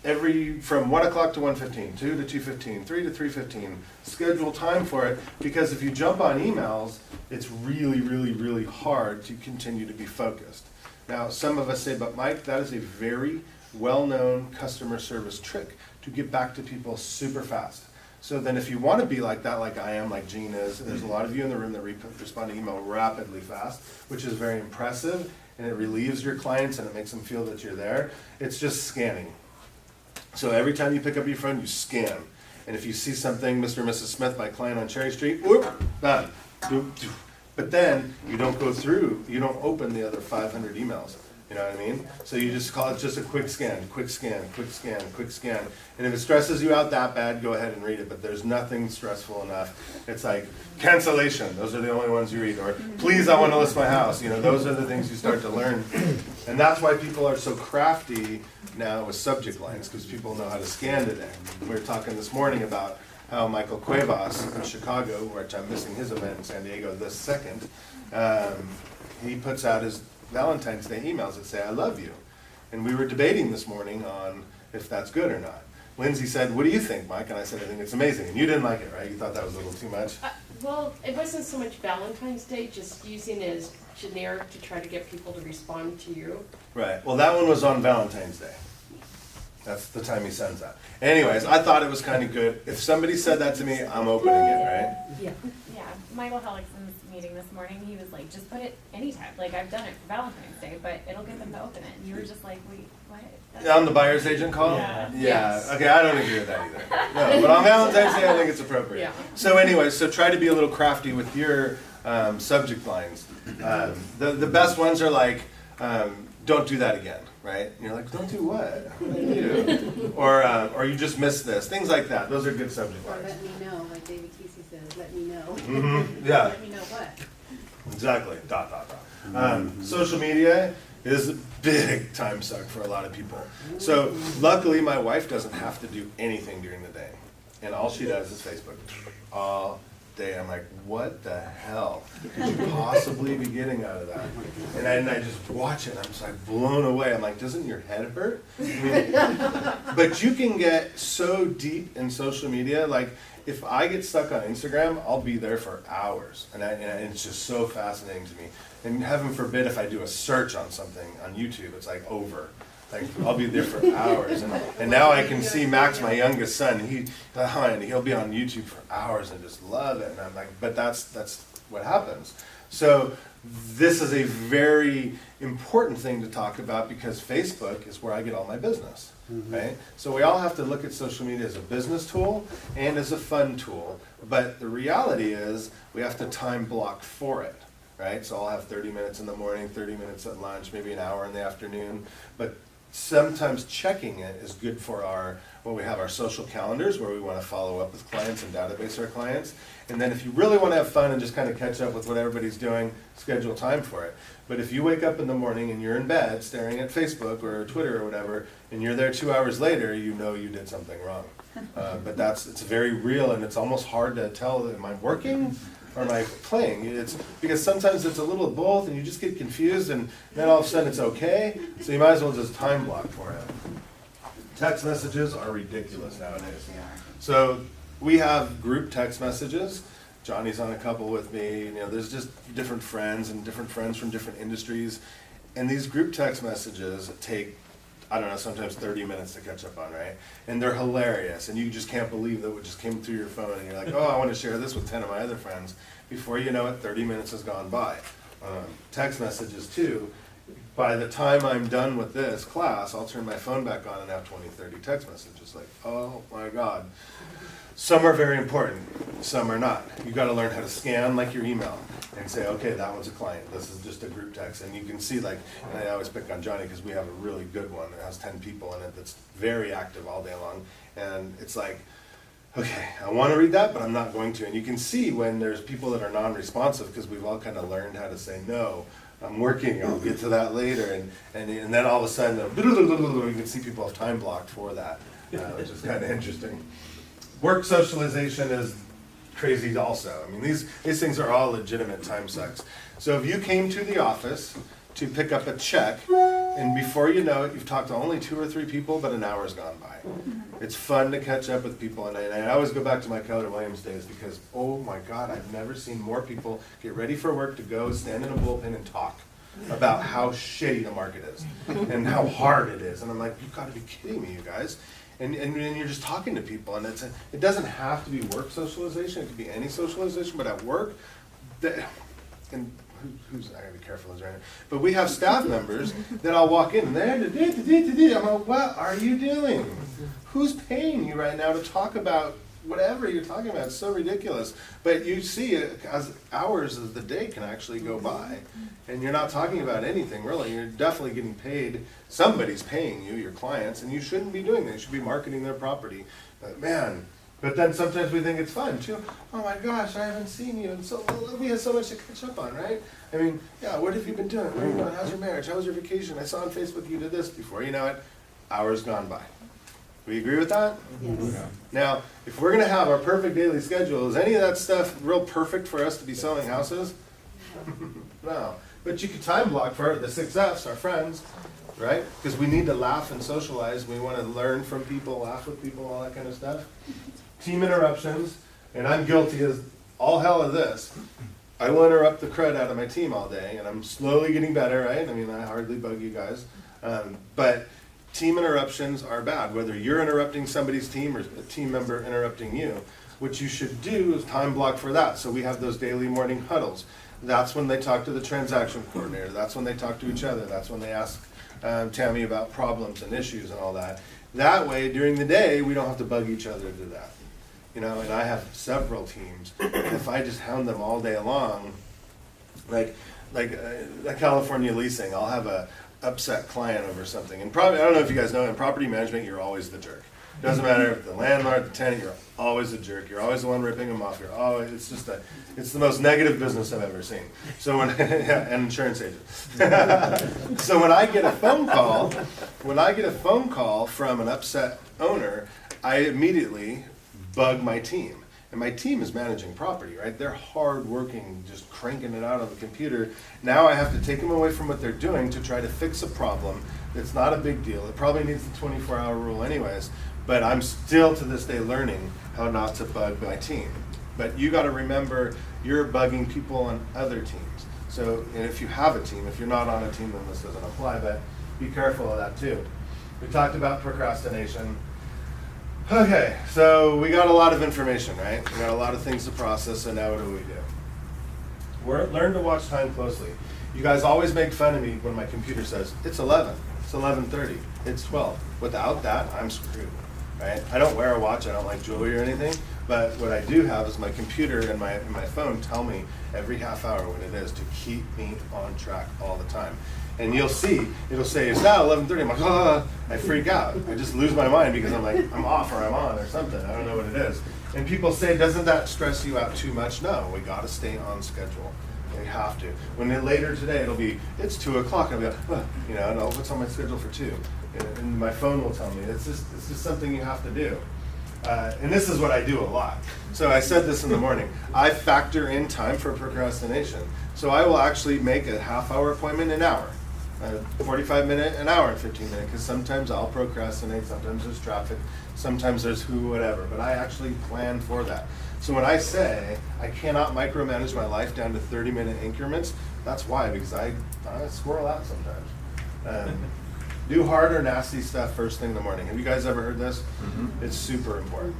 [SPEAKER 1] from 1 o'clock to 1:15, 2 to 2:15, 3 to 3:15, schedule time for it, because if you jump on emails, it's really, really, really hard to continue to be focused. Now, some of us say, but Mike, that is a very well-known customer service trick to get back to people super fast. So then if you want to be like that, like I am, like Gene is, there's a lot of you in the room that respond to email rapidly fast, which is very impressive, and it relieves your clients and it makes them feel that you're there. It's just scanning. So every time you pick up your phone, you scan. And if you see something, Mr. and Mrs. Smith, my client on Cherry Street, whoop, done. Doop, doop. But then you don't go through, you don't open the other 500 emails. You know what I mean? So you just call it just a quick scan, quick scan, quick scan, quick scan. And if it stresses you out that bad, go ahead and read it. But there's nothing stressful enough. It's like cancellation. Those are the only ones you read. Or please, I want to list my house. You know, those are the things you start to learn. And that's why people are so crafty now with subject lines, because people know how to scan today. We were talking this morning about how Michael Cuevas in Chicago, which I'm missing his event in San Diego this second, he puts out his Valentine's Day emails that say, I love you. And we were debating this morning on if that's good or not. Lindsay said, what do you think, Mike? And I said, I think it's amazing. And you didn't like it, right? You thought that was a little too much?
[SPEAKER 10] Well, it wasn't so much Valentine's Day, just using it as generic to try to get people to respond to you.
[SPEAKER 1] Right. Well, that one was on Valentine's Day. That's the time he sends that. Anyways, I thought it was kind of good. If somebody said that to me, I'm opening it, right?
[SPEAKER 10] Yeah.
[SPEAKER 11] Yeah, Michael Hellickson's meeting this morning, he was like, just put it anytime. Like, I've done it for Valentine's Day, but it'll get them to open it. And you were just like, wait, what?
[SPEAKER 1] On the buyer's agent call?
[SPEAKER 5] Yeah.
[SPEAKER 10] Yes.
[SPEAKER 1] Okay, I don't agree with that either. No, but on Valentine's Day, I think it's appropriate.
[SPEAKER 10] Yeah.
[SPEAKER 1] So anyways, so try to be a little crafty with your subject lines. The best ones are like, don't do that again, right? And you're like, don't do what? What did I do? Or you just missed this. Things like that. Those are good subject
[SPEAKER 7] Or
[SPEAKER 1] lines.
[SPEAKER 7] let me know, like David Kesey says, let me know.
[SPEAKER 1] Yeah.
[SPEAKER 7] Let me know what.
[SPEAKER 1] Exactly. Dot, dot, dot. Social media is a big time suck for a lot of people. So luckily my wife doesn't have to do anything during the day. And all she does is Facebook. All day. I'm like, what the hell could you possibly be getting out of that? And I just watch it and I'm just like blown away. I'm like, doesn't your head hurt? I mean, but you can get so deep in social media. Like if I get stuck on Instagram, I'll be there for hours. And it's just so fascinating to me. And heaven forbid if I do a search on something on YouTube, it's like over. Like I'll be there for hours, and now I can see Max, my youngest son. He'll be on YouTube for hours and just love it. And I'm like, but that's what happens. So this is a very important thing to talk about because Facebook is where I get all my business, right? So we all have to look at social media as a business tool and as a fun tool. But the reality is we have to time block for it. Right, so I'll have 30 minutes in the morning, 30 minutes at lunch, maybe an hour in the afternoon. But sometimes checking it is good for when we have our social calendars where we want to follow up with clients and database our clients. And then if you really want to have fun and just kind of catch up with what everybody's doing, schedule time for it. But if you wake up in the morning and you're in bed staring at Facebook or Twitter or whatever, and you're there 2 hours later, you know you did something wrong. But it's very real and it's almost hard to tell, am I working? Or am I playing? It's because sometimes it's a little of both and you just get confused and then all of a sudden it's okay. So you might as well just time block for it. Text messages are ridiculous nowadays. So we have group text messages. Johnny's on a couple with me. You know, there's just different friends and different friends from different industries. And these group text messages take, I don't know, sometimes 30 minutes to catch up on, right? And they're hilarious, and you just can't believe that what just came through your phone, and you're like, oh, I want to share this with 10 of my other friends. Before you know it, 30 minutes has gone by. Text messages, too. By the time I'm done with this class, I'll turn my phone back on and have 20, 30 text messages. Like, oh my God. Some are very important, some are not. You got to learn how to scan like your email and say, okay, that one's a client. This is just a group text, and you can see like. And I always pick on Johnny because we have a really good one that has 10 people in it that's very active all day long, and it's like, okay, I want to read that, but I'm not going to. And you can see when there's people that are non-responsive because we've all kind of learned how to say no. I'm working. I'll get to that later, and then all of a sudden, you can see people have time blocked for that, which is kind of interesting. Work socialization is crazy also. I mean, these things are all legitimate time sucks. So if you came to the office to pick up a check And before you know it, you've talked to only 2 or 3 people, but an hour's gone by. It's fun to catch up with people, and I always go back to my Keller Williams days because, oh my God, I've never seen more people get ready for work to go stand in a bullpen and talk about how shitty the market is and how hard it is. And I'm like, you've got to be kidding me, you guys. And you're just talking to people, and it doesn't have to be work socialization. It could be any socialization, but at work, and who's I gotta be careful as right now. But we have staff members that I'll walk in and they're I'm like, what are you doing? Who's paying you right now to talk about whatever you're talking about? It's so ridiculous. But you see it as hours of the day can actually go by, and you're not talking about anything really. You're definitely getting paid. Somebody's paying you, your clients, and you shouldn't be doing that. You should be marketing their property. But man. But then sometimes we think it's fun too. Oh my gosh, I haven't seen you, and so we have so much to catch up on, right? I mean, yeah, what have you been doing? What are you doing? How's your marriage? How was your vacation? I saw on Facebook you did this. Before you know it, hours gone by. We agree with that?
[SPEAKER 7] Yes.
[SPEAKER 1] Now, if we're gonna have our perfect daily schedule, is any of that stuff real perfect for us to be selling houses? No. But you could time block for the 6 Fs, our friends, right? Because we need to laugh and socialize. We want to learn from people, laugh with people, all that kind of stuff. Team interruptions, and I'm guilty as all hell of this. I will interrupt the crud out of my team all day, and I'm slowly getting better, right? I mean, I hardly bug you guys. But team interruptions are bad, whether you're interrupting somebody's team or a team member interrupting you. What you should do is time block for that. So we have those daily morning huddles. That's when they talk to the transaction coordinator. That's when they talk to each other. That's when they ask Tammy about problems and issues and all that. That way, during the day, we don't have to bug each other to do that. You know, and I have several teams. And if I just hound them all day long, like California leasing, I'll have a upset client over something. And probably, I don't know if you guys know, in property management, you're always the jerk. Doesn't matter if the landlord, the tenant, you're always a jerk. You're always the one ripping them off. You're always, it's the most negative business I've ever seen. So when, yeah, and insurance agents. So when I get a phone call from an upset owner, I immediately bug my team. And my team is managing property, right? They're hard working, just cranking it out on the computer. Now I have to take them away from what they're doing to try to fix a problem that's not a big deal. It probably needs the 24-hour rule anyways, but I'm still to this day learning how not to bug my team. But you gotta remember, you're bugging people on other teams. So, and if you have a team, if you're not on a team, then this doesn't apply, but be careful of that too. We talked about procrastination. Okay, so we got a lot of information, right? We got a lot of things to process, so now what do? Learn to watch time closely. You guys always make fun of me when my computer says, it's 11, it's 11:30, it's 12. Without that, I'm screwed, right? I don't wear a watch, I don't like jewelry or anything, but what I do have is my computer and my phone tell me every half hour when it is to keep me on track all the time. And you'll see, it'll say, it's now 11:30. I'm like, I freak out. I just lose my mind because I'm like, I'm off or I'm on or something. I don't know what it is. And people say, doesn't that stress you out too much? No, we got to stay on schedule. We have to. When later today, it'll be, it's 2 o'clock. I'll be like, you know, and what's on my schedule for 2? And my phone will tell me. It's just something you have to do. And this is what I do a lot. So I said this in the morning. I factor in time for procrastination. So I will actually make a half-hour appointment an hour. 45 minute, an hour and 15 minutes, because sometimes I'll procrastinate, sometimes there's traffic, sometimes there's whatever, but I actually plan for that. So when I say I cannot micromanage my life down to 30-minute increments, that's why, because I squirrel out sometimes. Do hard or nasty stuff first thing in the morning. Have you guys ever heard this? Mm-hmm. It's super important.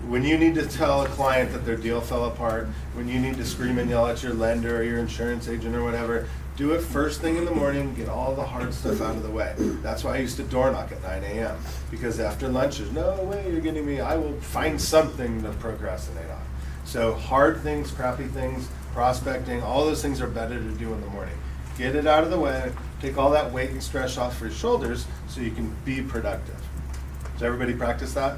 [SPEAKER 1] When you need to tell a client that their deal fell apart, when you need to scream and yell at your lender or your insurance agent or whatever, do it first thing in the morning, get all the hard stuff out of the way. That's why I used to door knock at 9 a.m. Because after lunch, there's no way you're getting me. I will find something to procrastinate on. So hard things, crappy things, prospecting, all those things are better to do in the morning. Get it out of the way, take all that weight and stress off your shoulders so you can be productive. Does everybody practice that?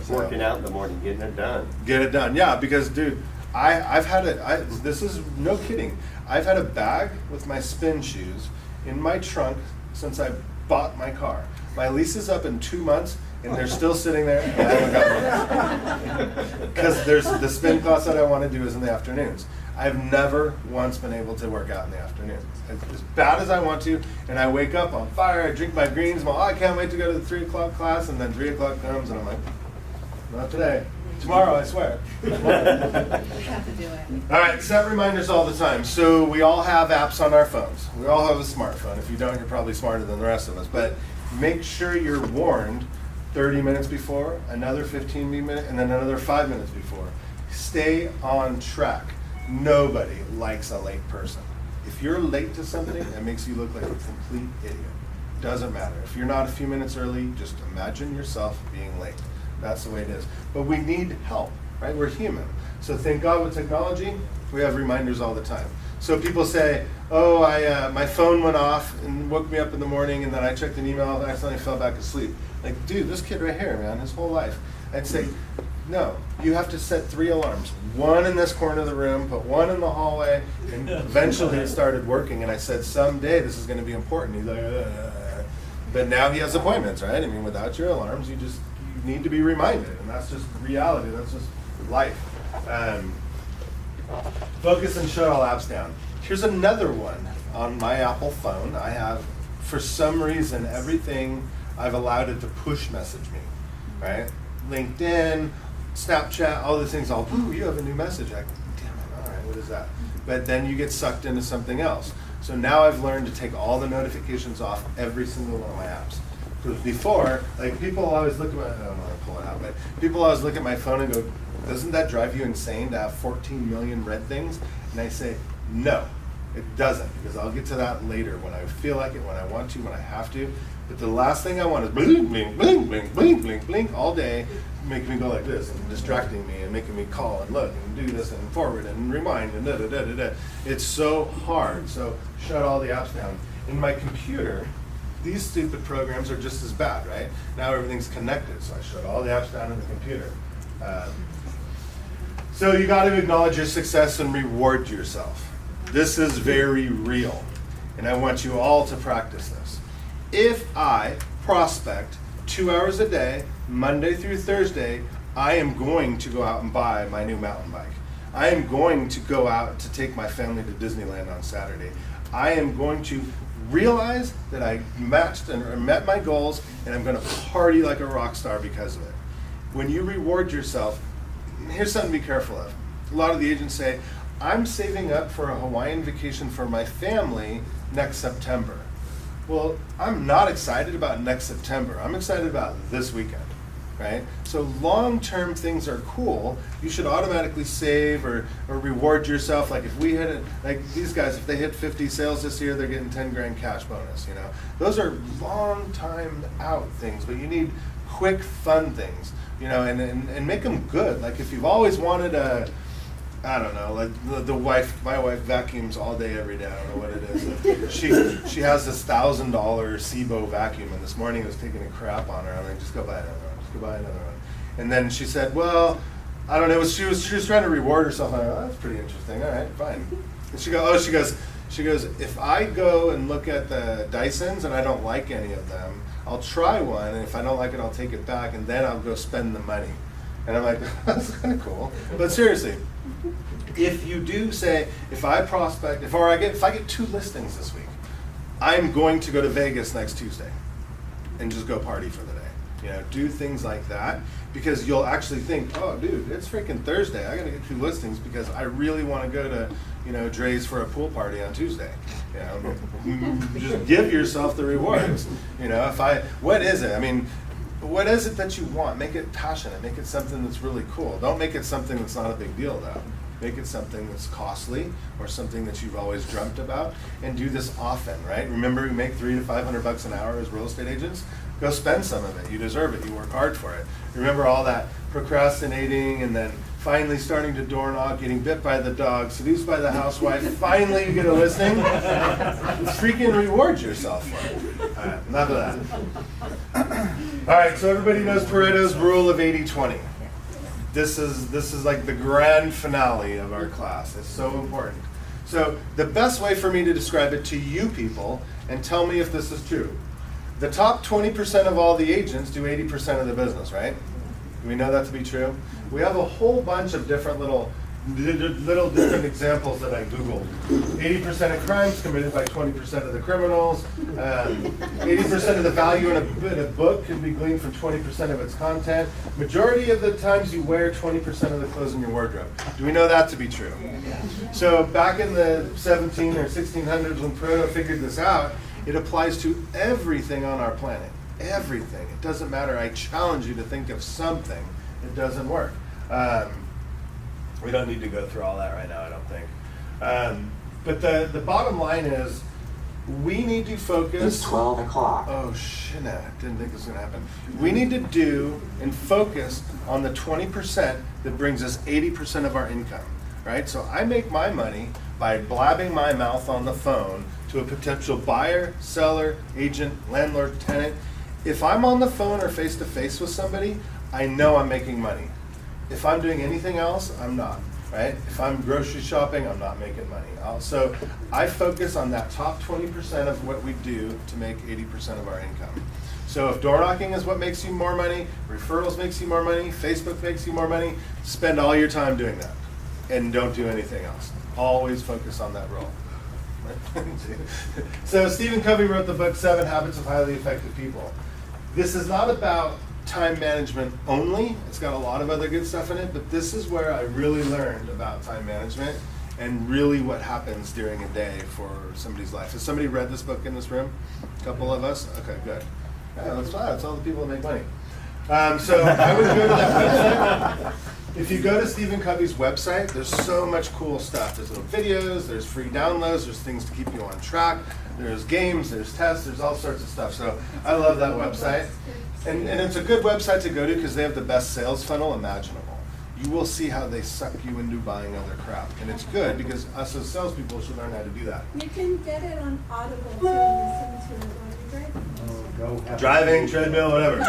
[SPEAKER 3] Working out in the morning, getting it done.
[SPEAKER 1] Get it done, yeah, because dude, I've had it, this is no kidding. I've had a bag with my spin shoes in my trunk since I bought my car. My lease is up in 2 months, and they're still sitting there, and I haven't gotten one. Because there's the spin class that I want to do is in the afternoons. I've never once been able to work out in the afternoons. As bad as I want to, and I wake up on fire, I drink my greens, I can't wait to go to the 3 o'clock class, and then 3 o'clock comes, and I'm like, not today. Tomorrow, I swear.
[SPEAKER 2] We have to do it.
[SPEAKER 1] All right, set reminders all the time. So we all have apps on our phones. We all have a smartphone. If you don't, you're probably smarter than the rest of us. But make sure you're warned 30 minutes before, another 15 minutes, and then another 5 minutes before. Stay on track. Nobody likes a late person. If you're late to something, it makes you look like a complete idiot. Doesn't matter. If you're not a few minutes early, just imagine yourself being late. That's the way it is. But we need help, right? We're human. So thank God with technology, we have reminders all the time. So people say, oh, my phone went off and woke me up in the morning, and then I checked an email and I accidentally fell back asleep. Like, dude, this kid right here, man, his whole life. I'd say, no, you have to set 3 alarms. 1 in this corner of the room, put 1 in the hallway, and eventually it started working. And I said, someday this is going to be important. He's like, but now he has appointments, right? I mean, without your alarms, you need to be reminded, and that's just reality. That's just life. Focus and shut all apps down. Here's another one on my Apple phone. I have, for some reason, everything I've allowed it to push message me, right? LinkedIn, Snapchat, all these things. Ooh, you have a new message. I go, damn it, all right, what is that? But then you get sucked into something else. So now I've learned to take all the notifications off every single one of my apps. Because before, like, people always look at my, I don't know how to pull it out, but people always look at my phone and go, doesn't that drive you insane to have 14 million red things? And I say, no, it doesn't, because I'll get to that later when I feel like it, when I want to, when I have to. But the last thing I want is blink, blink, blink, blink, blink, blink, blink all day, making me go like this and distracting me and making me call and look and do this and forward and remind and da-da-da-da-da. It's so hard, so shut all the apps down. In my computer, these stupid programs are just as bad, right? Now everything's connected, so I shut all the apps down in the computer. So you got to acknowledge your success and reward yourself. This is very real, and I want you all to practice this. If I prospect 2 hours a day, Monday through Thursday, I am going to go out and buy my new mountain bike. I am going to go out to take my family to Disneyland on Saturday. I am going to realize that I met my goals, and I'm going to party like a rock star because of it. When you reward yourself, here's something to be careful of. A lot of the agents say, I'm saving up for a Hawaiian vacation for my family next September. Well, I'm not excited about next September. I'm excited about this weekend, right? So long-term things are cool. You should automatically save or reward yourself. Like if we hit it, like these guys, if they hit 50 sales this year, they're getting 10 grand cash bonus, you know? Those are long time out things, but you need quick, fun things, you know, and make them good. Like if you've always wanted I don't know, like my wife vacuums all day, every day. I don't know what it is. She has this $1,000 SIBO vacuum, and this morning it was taking a crap on her. I'm like, just go buy another one. Just go buy another one. And then she said, well, I don't know. She was trying to reward herself. I'm like, oh, that's pretty interesting. All right, fine. And she goes, if I go and look at the Dysons and I don't like any of them, I'll try one, and if I don't like it, I'll take it back, and then I'll go spend the money. And I'm like, that's kind of cool. But seriously, if you do say, if I get 2 listings this week, I'm going to go to Vegas next Tuesday and just go party for the day. You know, do things like that, because you'll actually think, oh, dude, it's freaking Thursday. I got to get 2 listings because I really want to go to, you know, Dre's for a pool party on Tuesday. You know, just give yourself the rewards. You know, what is it? I mean, what is it that you want? Make it passionate. Make it something that's really cool. Don't make it something that's not a big deal, though. Make it something that's costly or something that you've always dreamt about, and do this often, right? Remember, we make $300 to $500 an hour as real estate agents. Go spend some of it. You deserve it. You work hard for it. Remember all that procrastinating and then finally starting to door knock, getting bit by the dog, seduced by the housewife. Finally, you get a listing. Freaking reward yourself for it. All right, enough of that. All right, so everybody knows Pareto's rule of 80-20. This is like the grand finale of our class. It's so important. So the best way for me to describe it to you people, and tell me if this is true, The top 20% of all the agents do 80% of the business, right? Do we know that to be true? We have a whole bunch of different little different examples that I Googled. 80% of crimes committed by 20% of the criminals. 80% of the value in a book can be gleaned from 20% of its content. Majority of the times you wear 20% of the clothes in your wardrobe. Do we know that to be true? So back in the 17 or 1600s when Pareto figured this out, it applies to everything on our planet. Everything. It doesn't matter. I challenge you to think of something that doesn't work. We don't need to go through all that right now, I don't think. But the bottom line is, we need to focus.
[SPEAKER 12] It's 12 o'clock.
[SPEAKER 1] Oh shit! Didn't think this was gonna happen. We need to do and focus on the 20% that brings us 80% of our income, right? So I make my money by blabbing my mouth on the phone to a potential buyer, seller, agent, landlord, tenant. If I'm on the phone or face to face with somebody, I know I'm making money. If I'm doing anything else, I'm not, right? If I'm grocery shopping, I'm not making money. So I focus on that top 20% of what we do to make 80% of our income. So if door knocking is what makes you more money, referrals makes you more money, Facebook makes you more money, spend all your time doing that and don't do anything else. Always focus on that role. So Stephen Covey wrote the book 7 Habits of Highly Effective People. This is not about time management only. It's got a lot of other good stuff in it, but this is where I really learned about time management and really what happens during a day for somebody's life. Has somebody read this book in this room? A couple of us? Okay, good. Yeah, that's fine. That's all the people that make money. So I would go to that website. If you go to Stephen Covey's website, there's so much cool stuff. There's little videos, there's free downloads, there's things to keep you on track, there's games, there's tests, there's all sorts of stuff. So I love that website. And it's a good website to go to because they have the best sales funnel imaginable. You will see how they suck you into buying other crap. And it's good because us as salespeople should learn how to do that.
[SPEAKER 9] You can get it on Audible too, listen to it while you're driving.
[SPEAKER 4] Go have
[SPEAKER 1] Driving, treadmill, whatever.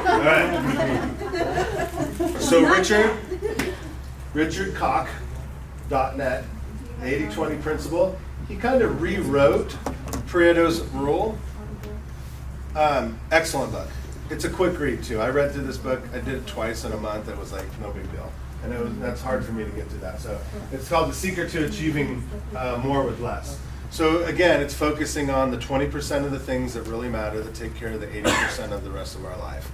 [SPEAKER 1] All right. So Richard Koch.net, 80-20 principle. He kind of rewrote Pareto's rule. Excellent book. It's a quick read too. I read through this book. I did it twice in a month. It was like no big deal, and that's hard for me to get to that. So it's called The Secret to Achieving More with Less. So again, it's focusing on the 20% of the things that really matter that take care of the 80% of the rest of our life.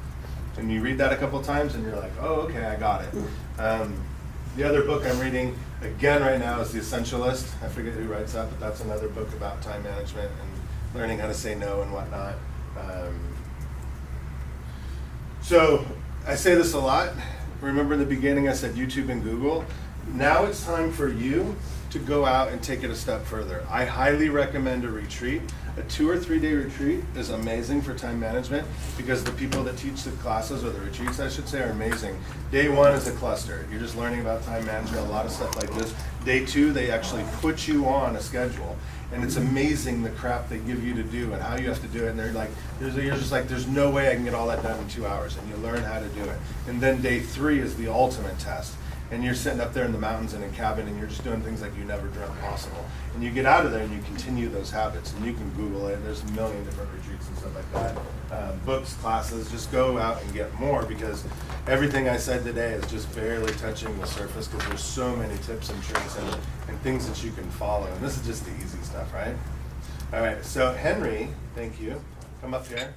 [SPEAKER 1] And you read that a couple times, and you're like, oh, okay, I got it. The other book I'm reading again right now is The Essentialist. I forget who writes that, but that's another book about time management and learning how to say no and whatnot. So I say this a lot. Remember in the beginning I said YouTube and Google. Now it's time for you to go out and take it a step further. I highly recommend a retreat. A 2 or 3 day retreat is amazing for time management because the people that teach the classes, or the retreats I should say, are amazing. Day 1 is a cluster. You're just learning about time management, a lot of stuff like this. Day 2, they actually put you on a schedule. And it's amazing the crap they give you to do and how you have to do it. And they're like, you're just like, there's no way I can get all that done in 2 hours. And you learn how to do it. And then day 3 is the ultimate test. And you're sitting up there in the mountains in a cabin and you're just doing things like you never dreamt possible. And you get out of there and you continue those habits. And you can Google it. There's a million different retreats and stuff like that. Books, classes, just go out and get more because everything I said today is just barely touching the surface because there's so many tips and tricks and things that you can follow. And this is just the easy stuff, right? All right, so Henry, thank you. Come up here.